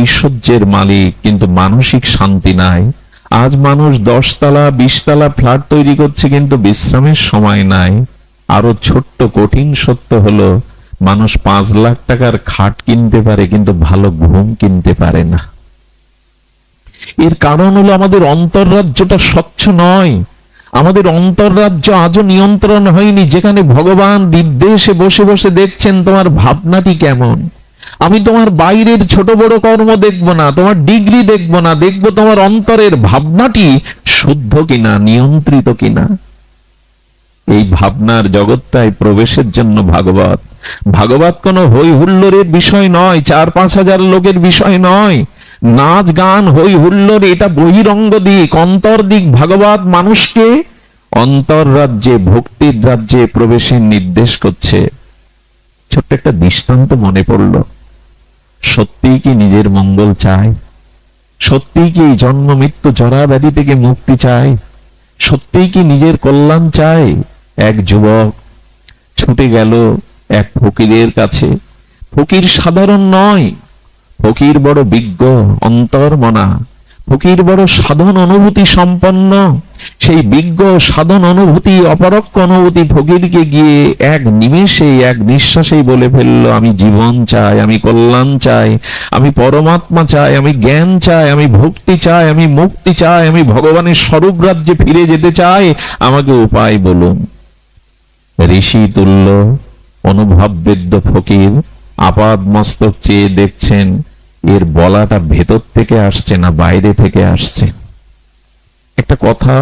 ঐশ্বর্যের মালিক, কিন্তু মানসিক শান্তি নাই। আজ মানুষ 10 তলা 20 তলা ফ্ল্যাট তৈরি করছে, কিন্তু বিশ্রামের সময় নাই। আরো ছোট্ট কঠিন সত্য হলো, মানুষ 5 লাখ টাকার খাট কিনতে পারে, কিন্তু ভালো ঘুম কিনতে পারে না। এর কারণ হলো আমাদের অন্তর্রাজ্যটা স্বচ্ছ নয়। আমাদের অন্তর্রাজ্য আজও নিয়ন্ত্রণ হয়নি, যেখানে ভগবান নির্দেশে বসে বসে দেখছেন তোমার ভাবনাটি কেমন। আমি তোমার বাইরের ছোট বড় কর্ম দেখব না, তোমার ডিগ্রি দেখব না, দেখব তোমার অন্তরের ভাবনাটি শুদ্ধ কিনা, নিয়ন্ত্রিত কিনা। এই ভাবনার জগৎটায় প্রবেশের জন্য ভাগবত কোনো হই হুল্লোড়ের বিষয় নয়, 4-5 হাজার লোকের বিষয় নয়। নাচ গান হই হুল্লোড় এটা বহিরঙ্গ দিক, অন্তর দিক। ভাগবত মানুষকে অন্তর রাজ্যে, ভক্তির রাজ্যে প্রবেশের নির্দেশ করছে। ছোট্ট একটা দৃষ্টান্ত মনে পড়ল। সত্যিই কি নিজের মঙ্গল চায়? সত্যিই কি জন্ম মৃত্যু জরা ব্যাধি থেকে মুক্তি চায়? সত্যিই কি নিজের কল্যাণ চায়? এক যুবক ছুটে গেল এক ফকিরের কাছে। ফকির সাধারণ নয়, ফকির বড় বিজ্ঞ, অন্তর্মনা। ফকির বড় সাধন অনুভূতি সম্পন্ন। সেই বিজ্ঞ সাধন অনুভূতি, অপরোক্ষ অনুভূতি ফকিরকে গিয়ে এক নিমেষে, এক নিঃশ্বাসেই বলে ফেললো, আমি জীবন চাই, আমি কল্যাণ চাই, আমি পরমাত্মা চাই, আমি জ্ঞান চাই, আমি ভক্তি চাই, আমি মুক্তি চাই, আমি ভগবানের স্বরূপ রাজ্যে ফিরে যেতে চাই, আমাকে উপায় বলুন। ঋষি তুল্য অনুভববেদ্য ফকির আপাদ মস্তক চেয়ে দেখছেন এর বলাটা ভেতর থেকে আসছে না বাইরে থেকে আসছে। একটা কথা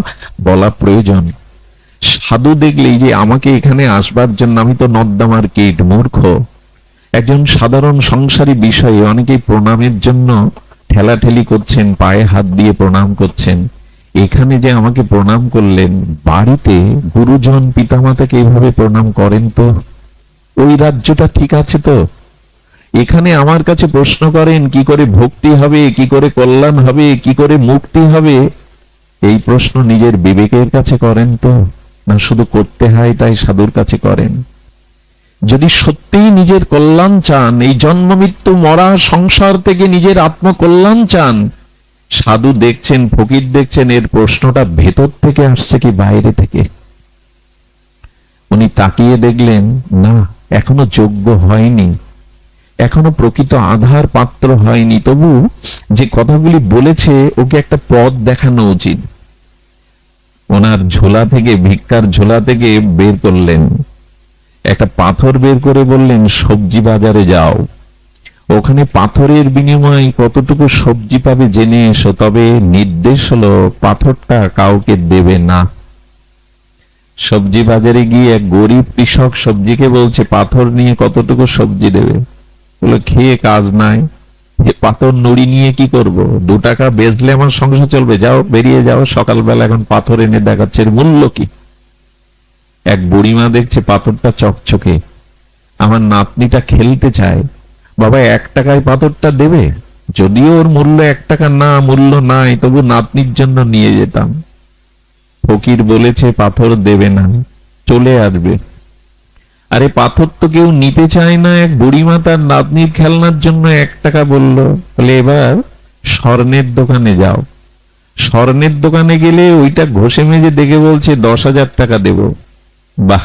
বলা প্রয়োজন। সাধু দেখলেই যে আমাকে এখানে আসবার জন্য, আমি তো নর্দমার কীট, মূর্খ, একজন সাধারণ সংসারী বিষয়ে অনেকেই প্রণামের জন্য ঠেলাঠেলি করছেন, পায়ে হাত দিয়ে প্রণাম করছেন। এখানে যে আমাকে প্রণাম করলেন, বাড়িতে গুরুজন পিতামাতাকে এইভাবে প্রণাম করেন তো? ওই রাজ্যটা ঠিক আছে তো? এখানে আমার কাছে প্রশ্ন করেন কি করে ভক্তি হবে, কি করে কল্যাণ হবে, কি করে মুক্তি হবে? এই প্রশ্ন নিজের বিবেকের কাছে করেন তো, না শুধু করতে হয় তাই সাধুর কাছে করেন? যদি সত্যিই নিজের কল্যাণ চান, এই জন্ম মৃত্যু মরা সংসার থেকে নিজের আত্মকল্যাণ চান, সাধু দেখছেন, ফকির দেখছেন, এর প্রশ্নটা ভেতর থেকে আসছে কি বাইরে থেকে? উনি তাকিয়ে দেখলেন না, এখনো যোগ্য হয়নি, এখনো প্রকৃত আধার পাত্র হয়নি। তবু যে কথাগুলি বলেছে ওকে একটা পথ দেখানো উচিত। ওনার ঝোলা থেকে, ভিক্ষার ঝোলা থেকে বের করলেন একটা পাথর, বের করে বললেন, সবজি বাজারে যাও, ওখানে পাথরের বিনিময়ে কতটুকু সবজি পাবে জেনে এসো, তবে নির্দেশ হলো পাথরটা কাউকে দেবে না। সবজি বাজারে গিয়ে এক গরিব কৃষক সবজিকে বলছে, পাথর নিয়ে কতটুকু সবজি দেবে? বলে, খেয়ে কাজ নাই, পাথর নুড়ি নিয়ে কি করব? 2 টাকা বেচলে আমার সংসার চলবে, যাও বেরিয়ে যাও, সকালবেলা এখন পাথর এনে দেখাচ্ছে, মূল্য কি? এক বুড়িমা দেখছে পাথরটা চকচকে, আমার নাতনিটা খেলতে চায়, বাবা 1 টাকায় পাথরটা দেবে? যদিও ওর মূল্য 1 টাকা না, মূল্য নাই, তবু নাতনির জন্য নিয়ে যেতাম। ফকির বলেছে পাথর দেবে না, চলে আসবে। আরে পাথর তো কেউ নিতে চায় না, এক বুড়িমা তার নাতনির খেলনার জন্য 1 টাকা বলল। বলে, এবার স্বর্ণের দোকানে যাও। স্বর্ণের দোকানে গেলে ওইটা ঘষে মেজে দেখে বলছে 10,000 টাকা দেব। বাহ,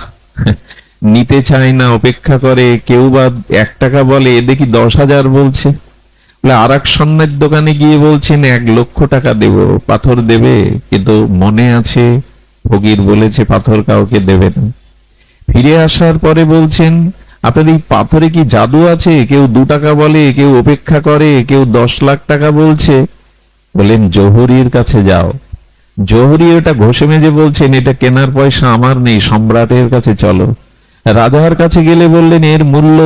নিতে চায় না, অপেক্ষা করে, কেউ বা 1 টাকা বলে, এ দেখি 10,000 বলছে। বলে, আর এক স্বর্ণের দোকানে গিয়ে বলছেন 1 লক্ষ টাকা দেব, পাথর দেবে? কিন্তু মনে আছে ফকির বলেছে পাথর কাউকে দেবে না। ফিরে আসার পরে বলছেন, আপনার এই পাথরে কি জাদু আছে? কেউ 2 টাকা বলে, কেউ অপেক্ষা করে, কেউ 10 লাখ টাকা বলছে। বলেন, জহুরির কাছে যাও। জহুরি ওটা ঘষে মেজে বলছেন, এটা কেনার পয়সা আমার নেই, সম্রাটের কাছে চলো। রাজার কাছে গেলে বললেন, এর মূল্য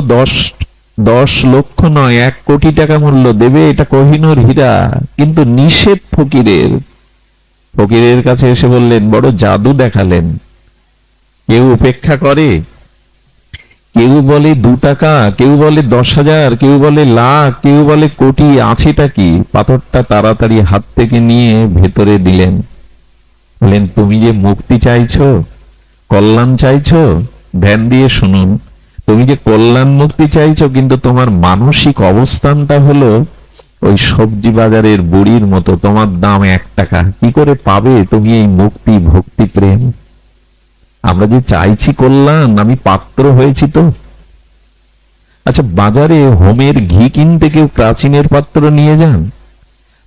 10 লক্ষ নয়, 1 কোটি টাকা মূল্য দেবে, এটা কোহিনূর হীরা। কিন্তু নিষেধ ফকিরের। ফকিরের কাছে এসে বললেন, বড় জাদু দেখালেন। কেউ উপেক্ষা করে, কেউ বলে 2 টাকা, কেউ বলে 10,000, কেউ বলে লাখ, কেউ বলে কোটি, আছেটা কি? পাথরটা তাড়াতাড়ি হাত থেকে নিয়ে ভেতরে দিলেন। বলেন, তুমি যে মুক্তি চাইছো, কল্যাণ চাইছো, ধ্যান দিয়ে শুনুন, তুমি যে কল্যাণ মুক্তি চাইছো, কিন্তু তোমার মানসিক অবস্থানটা হলো ওই সবজি বাজারের বুড়ির মতো তোমার দাম 1 টাকা, কি করে পাবে তুমি এই মুক্তি ভক্তি প্রেম? আমরা যে চাইছি কল্যাণ, আমি পাত্র হয়েছি তো। আচ্ছা, বাজারে হোমের ঘি কিনতে কেউ প্রাচীনের পাত্র নিয়ে যান?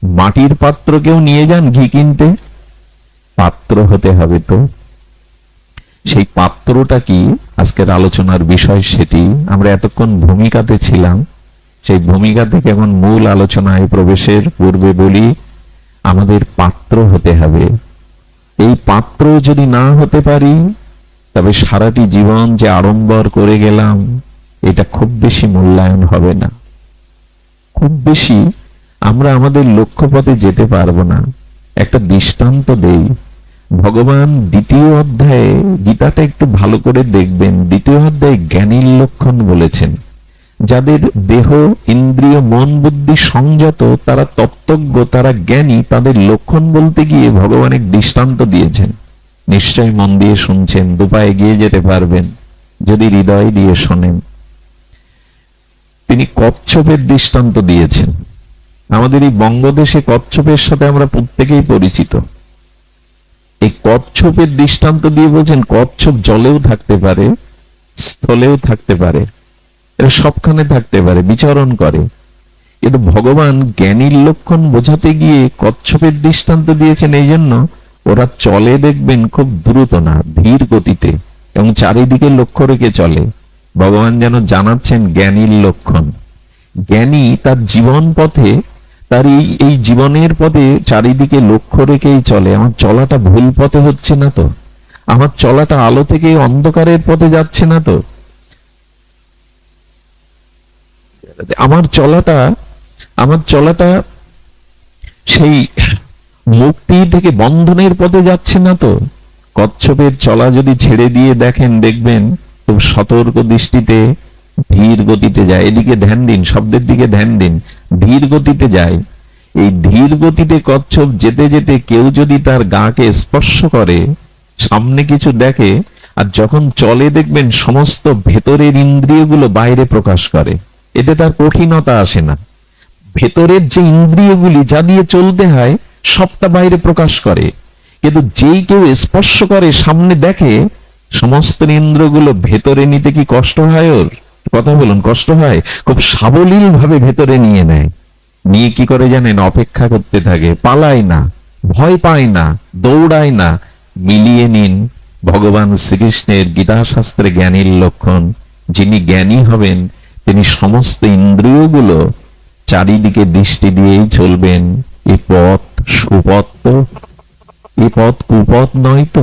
মাটির পাত্র কেউ নিয়ে যান ঘি কিনতে? পাত্র হতে হবে তো। সেই পাত্রটা কি আজকের আলোচনার বিষয়, সেটি আমরা এতক্ষণ ভূমিকাতে ছিলাম। সেই ভূমিকা থেকে এখন মূল আলোচনায় প্রবেশের পূর্বে বলি, আমাদের পাত্র হতে হবে। এই পাত্র যদি না হতে পারি, তবে সারাটি জীবন যে আড়ম্বর করে গেলাম, এটা খুব বেশি মূল্যায়ন হবে না। খুব বেশি আমরা আমাদের লক্ষ্যপথে যেতে পারবো না। একটা দৃষ্টান্ত দেই। ভগবান 2য় অধ্যায়ে, গীতাটা একটু ভালো করে দেখবেন, 2য় অধ্যায়ে জ্ঞানীর লক্ষণ বলেছেন। যাদের দেহ ইন্দ্রিয় মন বুদ্ধি সংযত, তারা তত্ত্বজ্ঞ, তারা জ্ঞানী, তাদের লক্ষণ বলতে গিয়ে ভগবান এক দৃষ্টান্ত দিয়েছেন। নিশ্চয় মন দিয়ে শুনছেন, দুপায়ে এগিয়ে যেতে পারবেন যদি হৃদয় দিয়ে শোনেন। তিনি কচ্ছপের দৃষ্টান্ত দিয়েছেন। আমাদের এই বঙ্গদেশে কচ্ছপের সাথে আমরা প্রত্যেকেই পরিচিত। এই কচ্ছপের দৃষ্টান্ত দিয়ে বলছেন, কচ্ছপ জলেও থাকতে পারে, স্থলেও থাকতে পারে, এরা সবখানে থাকতে পারে, বিচরণ করে। কিন্তু ভগবান জ্ঞানীর লক্ষণ বোঝাতে গিয়ে কচ্ছপের দৃষ্টান্ত দিয়েছেন। এই জন্য ওরা চলে দেখবেন খুব দ্রুত না, ধীর গতিতে, এবং চারিদিকে লক্ষ্য রেখে চলে। ভগবান যেন জানাচ্ছেন জ্ঞানীর লক্ষণ। জ্ঞানী তার জীবন পথে, তার এই জীবনের পথে চারিদিকে লক্ষ্য রেখেই চলে। আমার চলাটা ভুল পথে হচ্ছে না তো? আমার চলাটা আলো থেকে অন্ধকারের পথে যাচ্ছে না তো? আমার চলাটা সেই মুক্তি থেকে বন্ধনের পথে যাচ্ছে না তো? কচ্ছপের চলা যদি ছেড়ে দিয়ে দেখেন, দেখবেন খুব সতর্ক দৃষ্টিতে ধীর গতিতে যায়। এদিকে ধ্যান দিন, শব্দের দিকে ধ্যান দিন, ধীর গতিতে যায়। এই ধীর গতিতে কচ্ছপ যেতে যেতে কেউ যদি তার গাকে স্পর্শ করে, সামনে কিছু দেখে, আর যখন চলে দেখবেন সমস্ত ভেতরের ইন্দ্রিয়গুলো বাইরে প্রকাশ করে। এতে তার কঠিনতা আসে না। ভেতরের যে ইন্দ্রিয়গুলি যা দিয়ে চলতে হয়, সবটা বাইরে প্রকাশ করে। কিন্তু যেই কেউ স্পর্শ করে, সামনে দেখে, সমস্ত ইন্দ্রগুলো ভেতরে নিতে কি কষ্ট হয়? ওর কথা বলুন, কষ্ট হয়? খুব সাবলীল ভাবে ভেতরে নিয়ে নেয়। নিয়ে কি করে জানেন? অপেক্ষা করতে থাকে, পালায় না, ভয় পায় না, দৌড়ায় না। মিলিয়ে নিন ভগবান শ্রীকৃষ্ণের গীতা শাস্ত্রে জ্ঞানীর লক্ষণ। যিনি জ্ঞানী হবেন, তিনি সমস্ত ইন্দ্রিয়গুলো চারিদিকে দৃষ্টি দিয়েই চলবেন। এই পথ সুপথ তো, এই পথ কুপথ নয় তো।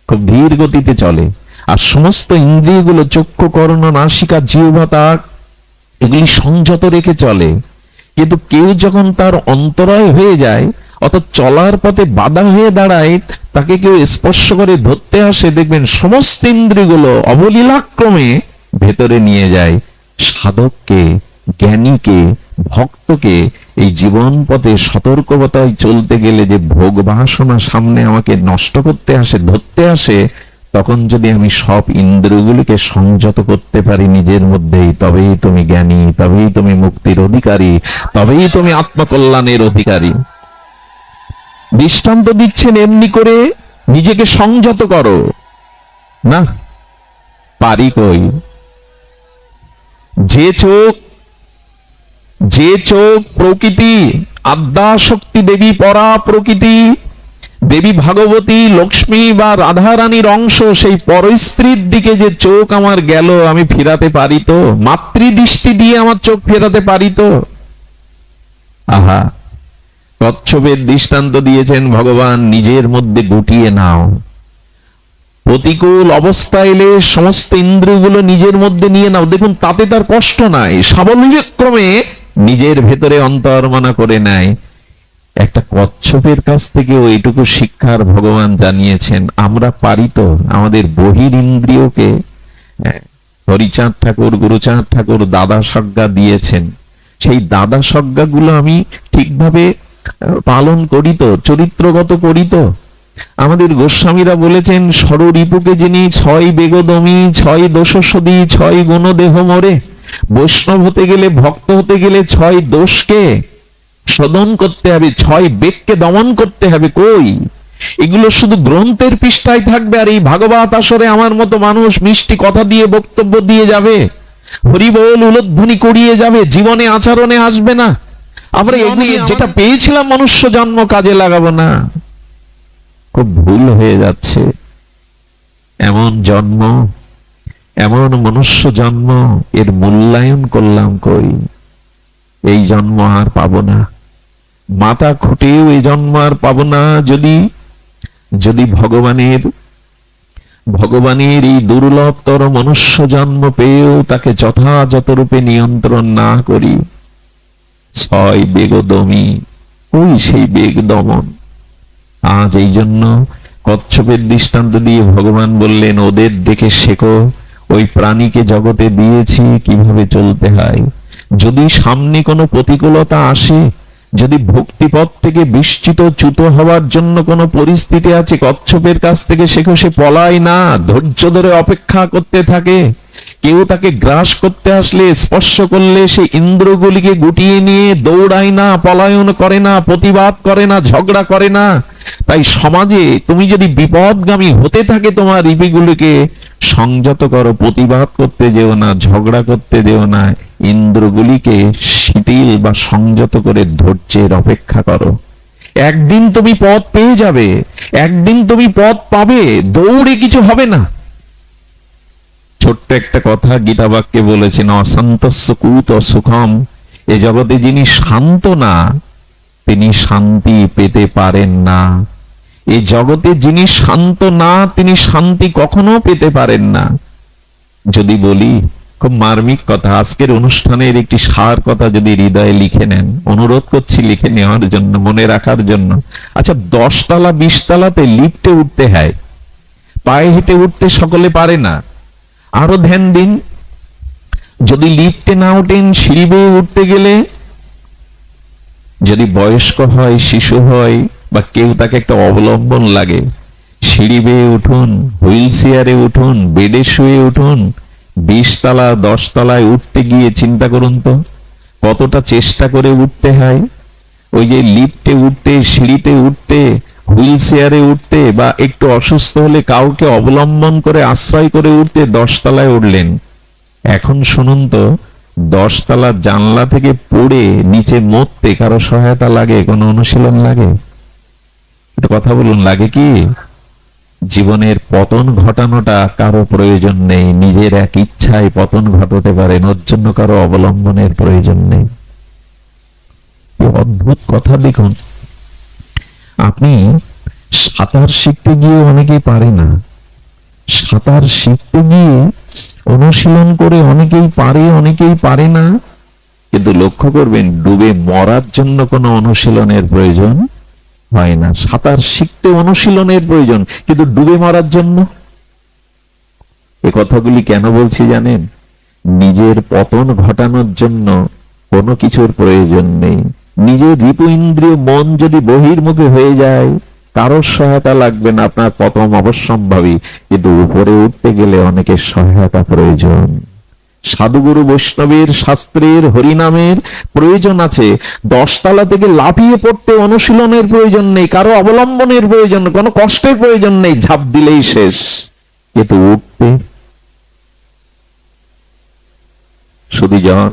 খুব ধীর গতিতে চলে। আর সমস্ত ইন্দ্রিয়গুলো চক্ষু কর্ণ নাসিকা জিহ্বা তাক, এগুলি সংযত রেখে চলে। কিন্তু কেউ যখন তার অন্তরায় হয়ে যায়, অর্থাৎ চলার পথে বাধা হয়ে দাঁড়ায়, তাকে কেউ স্পর্শ করে ধরতে আসে, দেখবেন সমস্ত ইন্দ্রিয়গুলো অবলীলাক্রমে ভেতরে নিয়ে যায়। সাধককে, জ্ঞানীকে, ভক্তকে এই জীবন পথে সতর্কতায় চলতে গেলে যে ভোগ বাসনা সামনে আমাকে নষ্ট করতে আসে, ধরতে আসে, তখন যদি আমি সব ইন্দ্রিয়গুলিকে সংযত করতে পারি নিজের মধ্যেই, তবেই তুমি জ্ঞানী, তবেই তুমি মুক্তির অধিকারী, তবেই তুমি আত্মকল্যাণের অধিকারী। দৃষ্টান্ত দিচ্ছেন, এমনি করে নিজেকে সংযত করো। না, পারি কই? যে চোখ প্রকৃতি, আদ্যাশক্তি দেবী পরা প্রকৃতি, দেবী ভাগবতী, লক্ষ্মী বা রাধারানীর অংশ, সেই পরস্ত্রীর দিকে যে চোখ আমার গেল, আমি ফেরাতে পারি তো? মাতৃদৃষ্টি দিয়ে আমার চোখ ফেরাতে পারি তো? আহা, কচ্ছপের দৃষ্টান্ত দিয়েছেন ভগবান, নিজের মধ্যে গুটিয়ে নাও। প্রতিকূল অবস্থা এলে সমস্ত ইন্দ্রিয়গুলো নিজের মধ্যে নিয়ে নাও। দেখুন, তাতে তার কষ্ট নাই, সাবলীলক্রমে নিজের ভেতরে অন্তর্মনা করে নেয়। একটা কচ্ছপের কাছ থেকে ওইটুকু শিক্ষার ভগবান জানিয়েছেন। আমরা পারি তো আমাদের বহির ইন্দ্রিয়কে? হরিচাঁদ ঠাকুর, গুরুচাঁদ ঠাকুর দাদা সজ্ঞা দিয়েছেন। সেই দাদা সজ্ঞাগুলো আমি ঠিকভাবে পালন করি তো, চরিত্রগত করি তো? আমাদের গোস্বামীরা বলেছেন, ষড়রিপুকে যিনি 6 বেগদমি, 6 দোষসদি, 6 গুণ দেহ মোরে। বৈষ্ণব হতে গেলে, ভক্ত হতে গেলে 6 দোষকে শোধন করতে হবে, 6 বেগকে দমন করতে হবে। কই, এগুলো শুধু গ্রন্থের পৃষ্ঠায় থাকবে, আর এই ভাগবত আসরে আমার মতো মানুষ মিষ্টি কথা দিয়ে বক্তব্য দিয়ে যাবে, হরিবোল উলধ্বনি করিয়ে যাবে, জীবনে আচরণে আসবে না। আমরা এগুলি যেটা পেয়েছিলাম মনুষ্য জন্ম কাজে লাগাবো না, খুব ভুল হয়ে যাচ্ছে। এমন জন্ম, এমন মনুষ্য জন্ম, এর মূল্যায়ন করলাম কই? এই জন্ম আর পাবো না, মাথা খুঁটেও এই জন্ম আর পাবো না। যদি ভগবানের এই দুর্লভতর মনুষ্য জন্ম পেয়েও তাকে যথাযথ রূপে নিয়ন্ত্রণ না করি, 6 বেগদমি, ওই সেই বেগ দমন। আজ এই জন্য কচ্ছপের দৃষ্টান্ত দিয়ে ভগবান বললেন, ওদের দেখে শেখো, ওই প্রাণীকে জগতে দিয়েছি কিভাবে চলতে হয়। যদি সামনে কোনো প্রতিকূলতা আসে, যদি ভক্তিপথ থেকে বিস্মিত চ্যুত হওয়ার জন্য কোনো পরিস্থিতি আছে, কচ্ছপের কাছ থেকে শেখো, সে পলায় না, ধৈর্য ধরে অপেক্ষা করতে থাকে। কেউ তাকে গ্রাস করতে আসলে, স্পর্শ করলে সে ইন্দ্রগুলিকে গুটিয়ে নিয়ে দৌড়ায় না, পলায়ন করে না, প্রতিবাদ করে না, ঝগড়া করে না। তাই সমাজে তুমি যদি বিপদগামী হতে থাকে, তোমার রিপিগুলিকে সংযত করো, প্রতিবাদ করতে যেও না, ঝগড়া করতে যেও না, ইন্দ্রগুলিকে শিথিল বা সংযত করে ধৈর্যের অপেক্ষা করো। একদিন তুমি পথ পেয়ে যাবে, একদিন তুমি পথ পাবে, দৌড়ে কিছু হবে না। ছোট্ট একটা কথা গীতা বাক্যে বলেছেন, অশান্তস্য কুত সুখম। এ জগতে যিনি শান্ত না, তিনি শান্তি পেতে পারেন না। এই জগতে যিনি শান্ত না, তিনি শান্তি কখনো পেতে পারেন না। যদি বলি, খুব মার্মিক কথা, আজকের অনুষ্ঠানের একটি সার কথা যদি হৃদয়ে লিখে নেন, অনুরোধ করছি লিখে নেওয়ার জন্য, মনে রাখার জন্য। আচ্ছা, 10 তলা 20 তলাতে লিফটে উঠতে হয়, পায়ে হেঁটে উঠতে সকলে পারে না। আরো ধ্যান দিন, যদি লিফটে না ওঠেন, সিঁড়ি বেয়ে উঠতে গেলে, যদি বয়স্ক হয়, শিশু হয়, বা কেউ তাকে একটা অবলম্বন লাগে, সিঁড়ি বেয়ে উঠুন, হুইল চেয়ারে উঠুন, বেডে শুয়ে উঠুন। 20 তলা 10 তলায় উঠতে গিয়ে চিন্তা করুন তো কতটা চেষ্টা করে উঠতে হয়। ওই যে লিফটে উঠতে, সিঁড়িতে উঠতে, হুইল চেয়ারে উঠতে, বা একটু অসুস্থ হলে কাউকে অবলম্বন করে আশ্রয় করে উঠতে 10 তলায় উঠলেন। এখন শুনুন তো, 10 তলার জানলা থেকে পড়ে নিচে মরতে কারো সহায়তা লাগে? কোনো অনুশীলন লাগে? এটা কথা বলুন, লাগে কি? জীবনের পতন ঘটানোটা কারো প্রয়োজন নেই, নিজের এক ইচ্ছায় পতন ঘটাতে পারেন, ওর জন্য কারো অবলম্বনের প্রয়োজন নেই। অদ্ভুত কথা দেখুন, আপনি সাঁতার শিখতে গিয়ে অনেকেই পারে না, সাঁতার শিখতে গিয়ে অনুশীলন করে অনেকেই পারে, অনেকেই পারে না। কিন্তু লক্ষ্য করবেন, ডুবে মরার জন্য কোনো অনুশীলনের প্রয়োজন হয় না। সাঁতার শিখতে অনুশীলনের প্রয়োজন, কিন্তু ডুবে মরার জন্য। এ কথাগুলি কেন বলছি জানেন? নিজের পতন ঘটানোর জন্য কোনো কিছুর প্রয়োজন নেই। নিজের রিপু ইন্দ্রিয় মন যদি বহির্মুখী হয়ে যায়, কারোর সহায়তা লাগবে না, আপনার পতন অবশ্যম্ভাবী। কিন্তু উপরে উঠতে গেলে অনেকের সহায়তা প্রয়োজন। সাধুগুরু বৈষ্ণবের, শাস্ত্রের, হরিনামের প্রয়োজন আছে। 10 তলা থেকে লাফিয়ে পড়তে অনুশীলনের প্রয়োজন নেই, কারো অবলম্বনের প্রয়োজন, কোনো কষ্টের প্রয়োজন নেই, ঝাঁপ দিলেই শেষ। কিন্তু উঠতে সুদীজন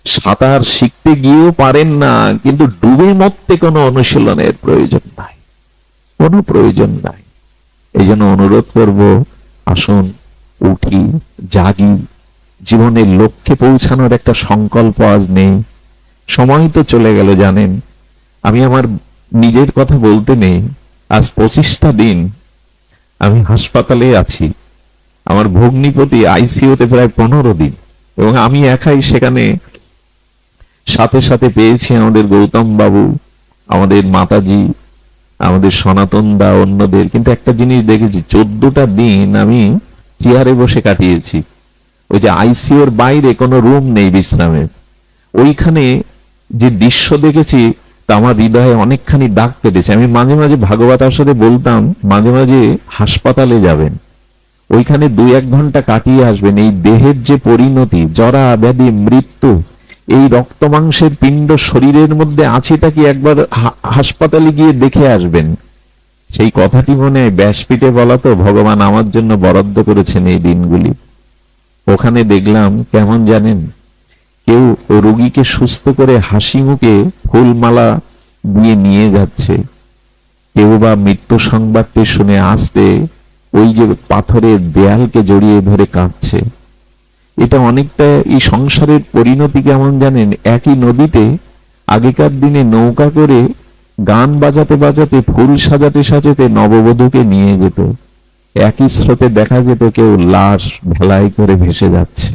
সাঁতার শিখতে গিয়েও পারেন না, কিন্তু ডুবে মরতে কোনো অনুশীলনের প্রয়োজন নাই, কোনো প্রয়োজন নাই। এই জন্য অনুরোধ করব, আসুন উঠি, জাগি, জীবনের লক্ষ্যে পৌঁছানোর একটা সংকল্প আজ নেই। সময় তো চলে গেল জানেন। আমি আমার নিজের কথা বলতে নেই, আজ 25টা দিন আমি হাসপাতালে আছি। আমার ভগ্নিপতি আইসিইউতে প্রায় 15 দিন, এবং আমি একাই সেখানে। সাথে সাথে পেয়েছি আমাদের গৌতম বাবু, আমাদের মাতাজি, আমাদের সনাতন দা, অন্যদের। কিন্তু একটা জিনিস দেখেছি, 14টা দিন আমি চেয়ারে বসে কাটিয়েছি। ওই যে আইসিইউর বাইরে কোনো রুম নেই বিশ্রামের, ওইখানে যে দৃশ্য দেখেছি তা আমার হৃদয়ে অনেকখানি দাগ কেটেছে। আমি মাঝে মাঝে ভাগবতার সাথে বলতাম, মাঝে মাঝে হাসপাতালে যাবেন, ওইখানে 2-1 ঘন্টা কাটিয়ে আসবেন। এই দেহের যে পরিণতি, জরা ব্যাধি মৃত্যু, এই রক্ত মাংসের পিণ্ড শরীরের মধ্যে আছেটা কি একবার হাসপাতালে গিয়ে দেখে আসবেন। সেই কথাটি মনে হয় ব্যাসপীঠে বলা, তো ভগবান আমার জন্য বরাদ্দ করেছেন এই দিনগুলি। ওখানে দেখলাম কেমন জানেন, কেউ রোগীকে সুস্থ করে হাসি মুখে ফুলমালা দিয়ে নিয়ে যাচ্ছে, কেউ বা মৃত্যু সংবাদটি শুনে আসতে ওই যে পাথরের দেয়ালকে জড়িয়ে ধরে কাঁদছে। এটা অনেকটা এই সংসারের পরিণতি কেমন জানেন, একই নদীতে আগেকার দিনে নৌকা করে গান বাজাতে বাজাতে ফুল সাজাতে সাজাতে নববধূকে নিয়ে যেত, একই স্রোতে দেখা যেত কেউ লাশ ভেলাই করে ভেসে যাচ্ছে।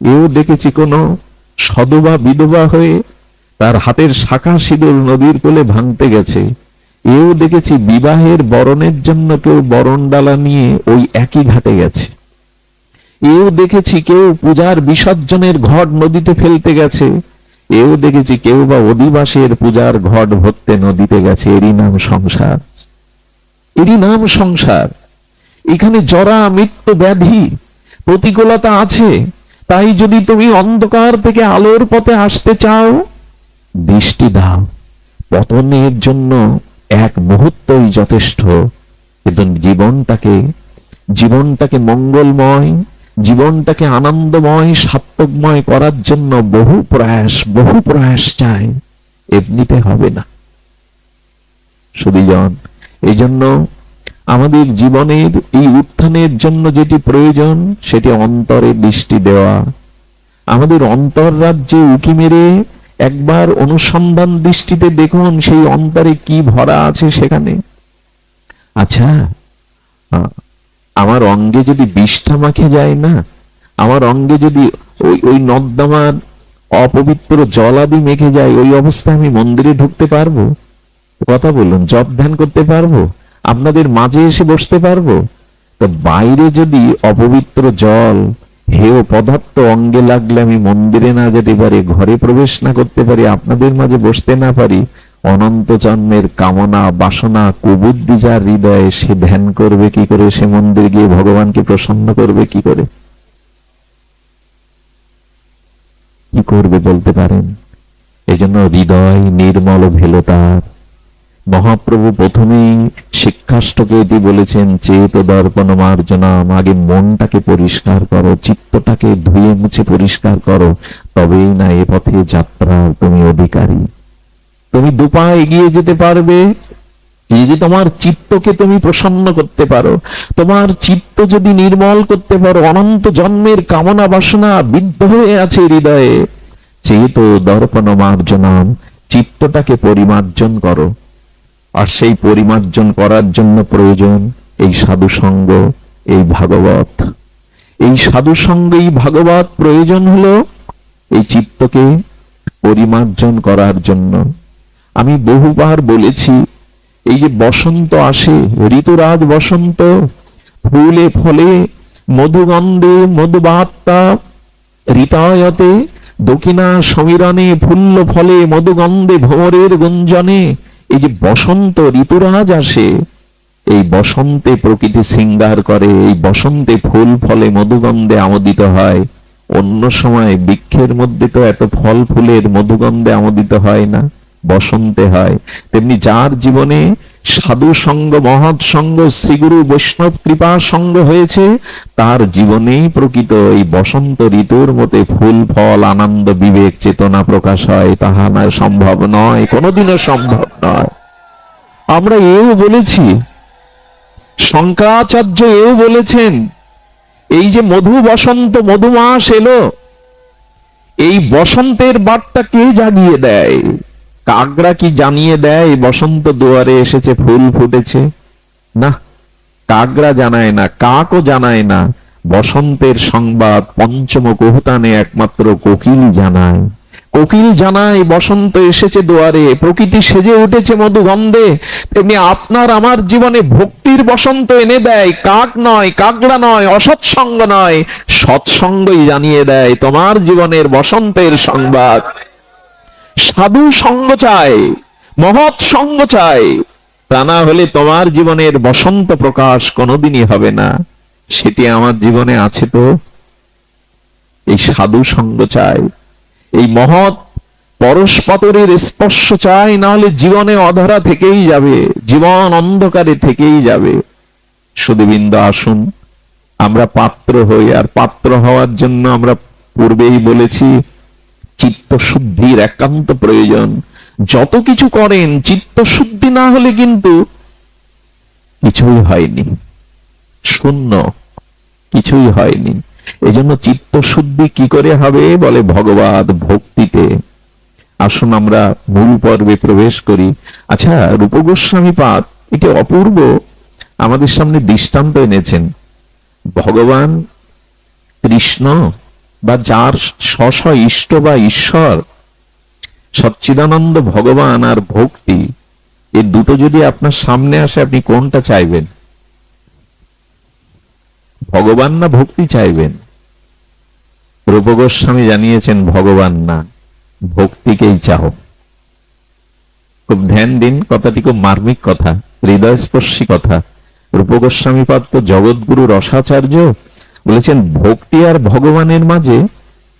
এও দেখেছি কোন সধবা বিধবা হয়ে তার হাতের শাখা সিঁদুর নদীর কোলে ভাঙতে গেছে। এও দেখেছি বিবাহের বরণের জন্য কেউ বরণ ডালা নিয়ে ওই একই ঘাটে গেছে। এও দেখেছি কেউ পূজার বিসর্জনের ঘট নদীতে ফেলতে গেছে। এও দেখেছি কেউ বা অধিবাসের পূজার ঘট ভরতে নদীতে গেছে। এরই নাম সংসার, এরই নাম সংসার। এখানে জরা মৃত্যু ব্যাধি প্রতিকূলতা আছে। তাই যদি তুমি অন্ধকার থেকে আলোর পথে আসতে চাও, দৃষ্টি দাও। পতনের জন্য এক মুহূর্তই যথেষ্ট, কিন্তু জীবনটাকে মঙ্গলময়, জীবনটাকে আনন্দময় সার্থকময় করার জন্য বহু প্রয়াস চাই, এমনিতে হবে না। শুধুজন এই জন্য আমাদের জীবনের এই উত্থানের জন্য যেটি প্রয়োজন সেটি অন্তরে দৃষ্টি দেওয়া। আমাদের অন্তর রাজ্যে উঁকি মেরে একবার অনুসন্ধান দৃষ্টিতে দেখুন সেই অন্তরে কি ভরা আছে সেখানে। আচ্ছা, আমার অঙ্গে যদি বিষ্ঠা মাখে যায় না, আমার অঙ্গে যদি ওই নর্দমার অপবিত্র জলাদি মেখে যায়, ওই অবস্থায় আমি মন্দিরে ঢুকতে পারবো? কথা বলুন, জপ ধ্যান করতে পারবো? আপনাদের মাঝে এসে বসতে পারবো? তো বাইরে যদি অপবিত্র জল হেয় পদার্থ অঙ্গে লাগলে আমি মন্দিরে না যেতে পারি, ঘরে প্রবেশ না করতে পারি, আপনাদের মাঝে বসতে না পারি, অনন্ত জন্মের কামনা বাসনা কুবুদ্ধি যার হৃদয়ে, সে ধ্যান করবে কি করে? সে মন্দির গিয়ে ভগবানকে প্রসন্ন করবে কি করে? কি করবে বলতে পারেন? এজন্য হৃদয় নির্মল ভেলো তার। মহাপ্রভু প্রথমেই শিক্ষাষ্টকে এটি বলেছেন, চেত দর্পণ মার্জনাম। আগে মনটাকে পরিষ্কার করো, চিত্তটাকে ধুয়ে মুছে পরিষ্কার করো, তবেই না এ পথে যাত্রা তুমি অধিকারী। তুমি দুপা এগিয়ে যেতে পারবে যদি তোমার চিত্তকে তুমি প্রসন্ন করতে পারো। তোমার চিত্ত যদি নির্মল করতে পারো, অনন্ত জন্মের কামনা বাসনা বিদ্ধ হয়ে আছে হৃদয়ে, চেত দর্পণ মার্জনাম, চিত্তটাকে পরিমার্জন করো। আর সেই পরিমার্জন করার জন্য প্রয়োজন এই সাধু সঙ্গ, এই ভাগবত। এই সাধু সঙ্গ, এই ভাগবত প্রয়োজন হলো এই চিত্তকে পরিমার্জন করার জন্য। আমি বহুবার বলেছি, এই যে বসন্ত আসে, ঋতুরাজ বসন্ত, ফুলে ফলে মধুগন্ধে মধুবার্তা ঋতায়তে দক্ষিণা সমীরণে ফুল্ল ফলে মধুগন্ধে ভ্রমরের গুঞ্জনে। এই যে বসন্ত ঋতুরাজ আসে, এই বসন্তে প্রকৃতি শৃঙ্গার করে, এই বসন্তে ফুল ফলে মধুগন্ধে আমোদিত হয়। অন্য সময় বৃক্ষের মধ্যে তো এত ফল ফুলের মধুগন্ধে আমোদিত হয় না, বসন্তে হয়। তেমনি যার জীবনে সাধু সঙ্গ, মহৎ সঙ্গ, শ্রীগুরু বৈষ্ণব কৃপা সঙ্গ হয়েছে, তার জীবনেই প্রকৃত এই বসন্ত ঋতুর মতে ফুল ফল আনন্দ বিবেক চেতনা প্রকাশ হয়। তাহা না সম্ভব নয়, কোনোদিনও সম্ভব নয়। আমরা এও বলেছি, শঙ্করাচার্য এও বলেছেন, এই যে মধু বসন্ত মধুমাস এলো, এই বসন্তের বার্তা কে জাগিয়ে দেয়? কাকড়া কি জানিয়ে দেয় বসন্ত দুয়ারে এসেছে, ফুল ফুটেছে? না, কাকড়া জানায় না, কাকও জানায় না। বসন্তের সংবাদ পঞ্চম কুহুতানে একমাত্র কোকিল জানায়। কোকিল জানায় বসন্ত এসেছে দুয়ারে, প্রকৃতি সেজে উঠেছে মধুগন্ধে। তেমনি আপনার আমার জীবনে ভক্তির বসন্ত এনে দেয়, কাক নয়, কাকড়া নয়, অসৎসঙ্গ নয়, সৎসঙ্গই জানিয়ে দেয় তোমার জীবনের বসন্তের সংবাদ। সাধু সঙ্গ চাই, মহৎ সঙ্গ চাই, তা না হলে তোমার জীবনের বসন্ত প্রকাশ কোনোদিনই হবে না। সেটি আমার জীবনে আছে তো। এই সাধু সঙ্গ চাই, এই মহৎ পরশপাতরের স্পর্শ চাই, না হলে জীবনে অধরা থেকেই যাবে, জীবন অন্ধকারে থেকেই যাবে। সুধীবৃন্দ, আসুন আমরা পাত্র হই। আর পাত্র হওয়ার জন্য আমরা পূর্বেই বলেছি চিত্তশুদ্ধির একান্ত প্রয়োজন। যত কিছু করেন চিত্তশুদ্ধি না হলে কিন্তু কিছুই হয়নি, শূন্য, কিছুই হয়নি। এজন্য চিত্তশুদ্ধি কি করে হবে? বলে ভগবত ভক্তিতে। আসুন আমরা মূল পর্বে প্রবেশ করি। আচ্ছা, রূপ গোস্বামী পাদ এটি অপূর্ব আমাদের সামনে দৃষ্টান্ত এনেছেন। ভগবান কৃষ্ণ বা যার স্ব ইষ্ট বা ঈশ্বর সচ্চিদানন্দ ভগবান আর ভক্তি, এই দুটো যদি আপনার সামনে আসে, আপনি কোনটা চাইবেন? ভগবান না ভক্তি চাইবেন? রূপ গোস্বামী জানিয়েছেন ভগবান না, ভক্তিকেই চাও। খুব ধ্যান দিন, কথাটি খুব মার্মিক কথা, হৃদয়স্পর্শী কথা। রূপ গোস্বামী পাদ তো জগৎগুরু রসাচার্য বলেছেন, ভক্তি আর ভগবানের মাঝে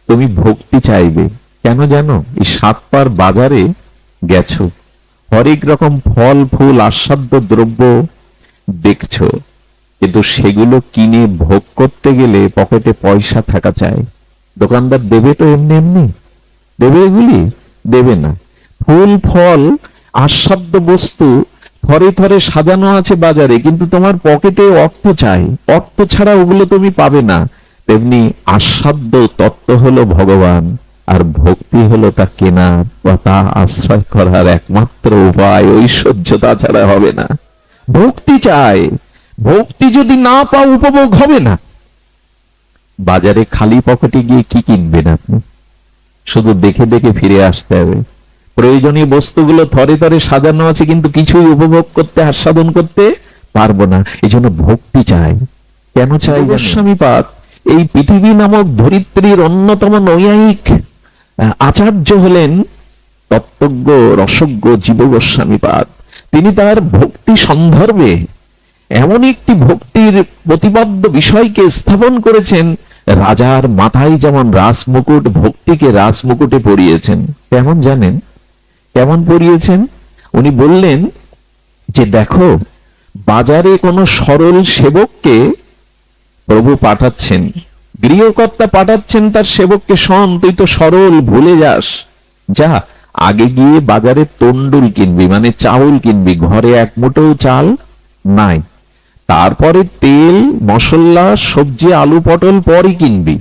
তুমি ভক্তি চাইবে। কেন জানো? এই 7 পার বাজারে গেছো, হরেক রকম ফল ফুল আস্বাদ্য দ্রব্য দেখছো, কিন্তু সেগুলো কিনে ভোগ করতে গেলে পকেটে পয়সা থাকা চাই। দোকানদার দেবে তো এমনি এমনি? দেবে? এগুলি দেবে না। ফুল ফল আস্বাদ্য বস্তু থরে থরে সাজানো আছে বাজারে, কিন্তু তোমার পকেটে অর্থ চাই, অর্থ ছাড়া ওগুলো তুমি পাবে না। তেমনি আস্বাদ্য তত্ত্ব হলো ভগবান, আর ভক্তি হলো তা কেনার বা তা আশ্রয় করার একমাত্র উপায়। ঐশ্বর্য ছাড়া হবে না। ভক্তি চাই, ভক্তি যদি না পাও উপভোগ হবে না। বাজারে খালি পকেটে গিয়ে কি কিনবেন আপনি? শুধু দেখে দেখে ফিরে আসতে হবে। প্রয়োজনীয় বস্তুগুলো থরে থরে সাজানো আছে, কিন্তু কিছুই উপভোগ করতে আস্বাদন করতে পারবো না। এই জন্য ভক্তি চাই। কেন চাই? গোস্বামী পাদ এই পৃথিবী নামক ধরিত্রীর অন্যতম নৈয়ায়িক আচার্য হলেন তত্ত্বজ্ঞ রসজ্ঞ জীব গোস্বামী পাদ। তিনি তার ভক্তি সন্দর্ভে এমন একটি ভক্তির প্রতিবদ্ধ বিষয়কে স্থাপন করেছেন, রাজার মাথায় যেমন রাজমুকুট, ভক্তিকে রাজমুকুটে পরিয়েছেন। কেমন জানেন? কেমন পরিয়েছেন? উনি বললেন যে দেখো, বাজারে কোনো সরল সেবককে প্রভু পাঠাচ্ছেন, গৃহকর্তা পাঠাচ্ছেন তার সেবককে, শোন তুই তো সরল, ভুলে যাস, যা আগে গিয়ে বাজারে তন্ডুল কিনবি, মানে চাউল কিনবি, ঘরে এক মুঠো চাল নাই, তারপরে তেল মশলা সবজি আলু পটল পরই কিনবি।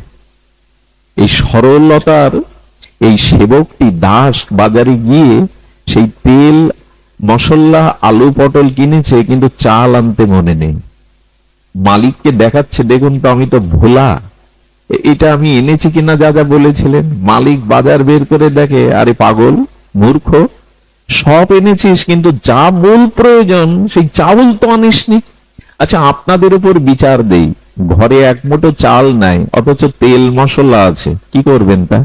এই সরলতার এই সেবকটি দাস বাজারে গিয়ে সেই তেল মশলা আলু পটল কিনেছে, কিন্তু চাল আনতে মনে নেই। মালিককে দেখাচ্ছে, দেখুন তো আমি তো ভোলা, এটা আমি এনেছি কিনা যা যা বলেছিলেন। মালিক বাজার বের করে দেখে, আরে পাগল মূর্খ, সব এনেছিস কিন্তু যা মূল প্রয়োজন সেই চাউল তো আনিসনি। আচ্ছা, আপনাদের উপর বিচার দেই, ঘরে এক মুঠো চাল নাই অথচ তেল মশলা আছে, কি করবেন তা?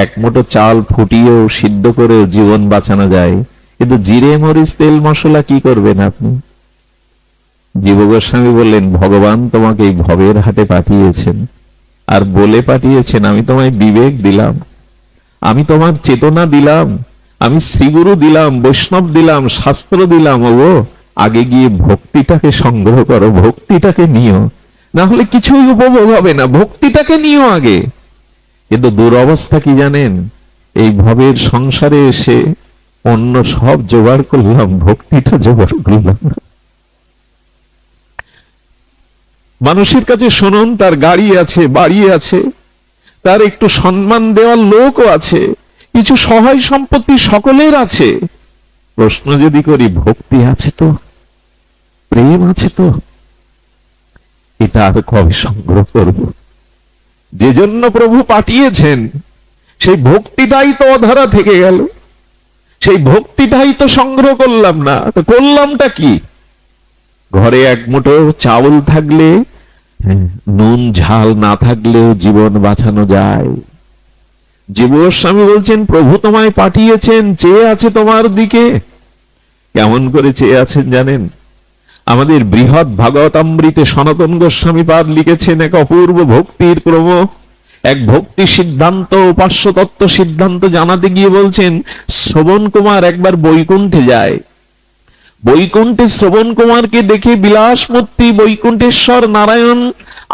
এক মুঠো চাল ফুটিয়েও সিদ্ধ করেও জীবন বাঁচানো যায়, কিন্তু জিরে মরিচ তেল মশলা কি করবেন আপনি? জীব গোস্বামী বললেন, ভগবান তোমাকে এই ভবের হাটে পাঠিয়েছেন, আর বলে পাঠিয়েছেন আমি তোমায় বিবেক দিলাম, আমি তোমার চেতনা দিলাম, আমি শ্রীগুরু দিলাম, বৈষ্ণব দিলাম, শাস্ত্র দিলাম। ও আগে গিয়ে ভক্তিটাকে সংগ্রহ করো, ভক্তিটাকে নিও, না হলে কিছুই উপভোগ হবে না। ভক্তিটাকে নিও আগে। কিন্তু দুরবস্থা কি জানেন? এই ভবের সংসারে এসে অন্য সব জোগাড় করলাম, ভক্তিটা জোগাড় করলাম না। মানুষের কাছে শুনুন, তার গাড়ি আছে, বাড়ি আছে, তার একটু সম্মান দেওয়ার লোকও আছে, কিছু সহায় সম্পত্তি সকলের আছে। প্রশ্ন যদি করি, ভক্তি আছে তো, প্রেম আছে তো, এটা আর কবে সংগ্রহ করব? যে জন্য প্রভু পাঠিয়েছেন সেই ভক্তিটাই তো অধরা থেকে গেল, সেই ভক্তিটাই তো সংগ্রহ করলাম না। তো করলামটা কি? ঘরে এক মুঠো চাউল থাকলে, নুন ঝাল না থাকলেও জীবন বাঁচানো যায়। জীব গোস্বামী বলছেন, প্রভু তোমায় পাঠিয়েছেন, চেয়ে আছে তোমার দিকে। কেমন করে চেয়ে আছেন জানেন? আমাদের বৃহৎ ভাগবতামৃতে সনাতন গোস্বামী পাদ লিখেছেন এক অপূর্ব ভক্তির ক্রম। এক ভক্তি সিদ্ধান্ত, উপাস্য তত্ত্ব সিদ্ধান্ত জানাতে গিয়ে বলছেন, শ্রবণ কুমার একবার বৈকুণ্ঠে যায়। বৈকুণ্ঠে শ্রবণ কুমারকে দেখে বিলাসমূর্তি বৈকুণ্ঠেশ্বর নারায়ণ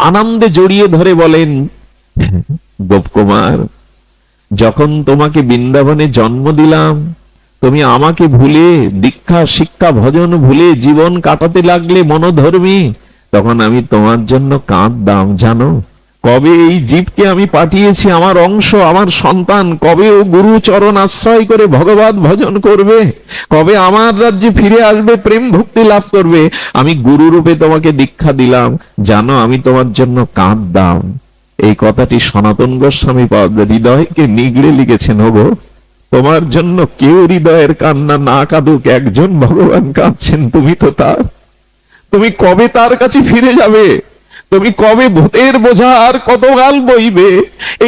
আনন্দে জড়িয়ে ধরে বলেন, গোপকুমার, যখন তোমাকে বৃন্দাবনে জন্ম দিলাম, তুমি আমাকে ভুলে, দীক্ষা শিক্ষা ভজন ভুলে জীবন কাটাতে লাগলে মনোধর্মী, তখন আমি তোমার জন্য কাঁদতাম জানো। কবে এই জীবকে আমি পাঠিয়েছি, আমার অংশ, আমার সন্তান, কবে ও গুরু চরণ আশ্রয় করে ভগবত ভজন করবে, কবে আমার রাজ্যে ফিরে আসবে, প্রেম ভক্তি লাভ করবে। আমি গুরু রূপে তোমাকে দীক্ষা দিলাম, জানো আমি তোমার জন্য কাঁদতাম। এই কথাটি সনাতন গোস্বামী হৃদয়কে নিগড়ে লিখেছেন। ওগো, তোমার জন্য কেউ হৃদয়ের কান্না না কাঁদুক, একজন ভগবান কাঁদছেন, তুমি তো তার। তুমি কবে তার কাছে ফিরে যাবে? তুমি কবে ভূতের বোঝা আর কতকাল বইবে?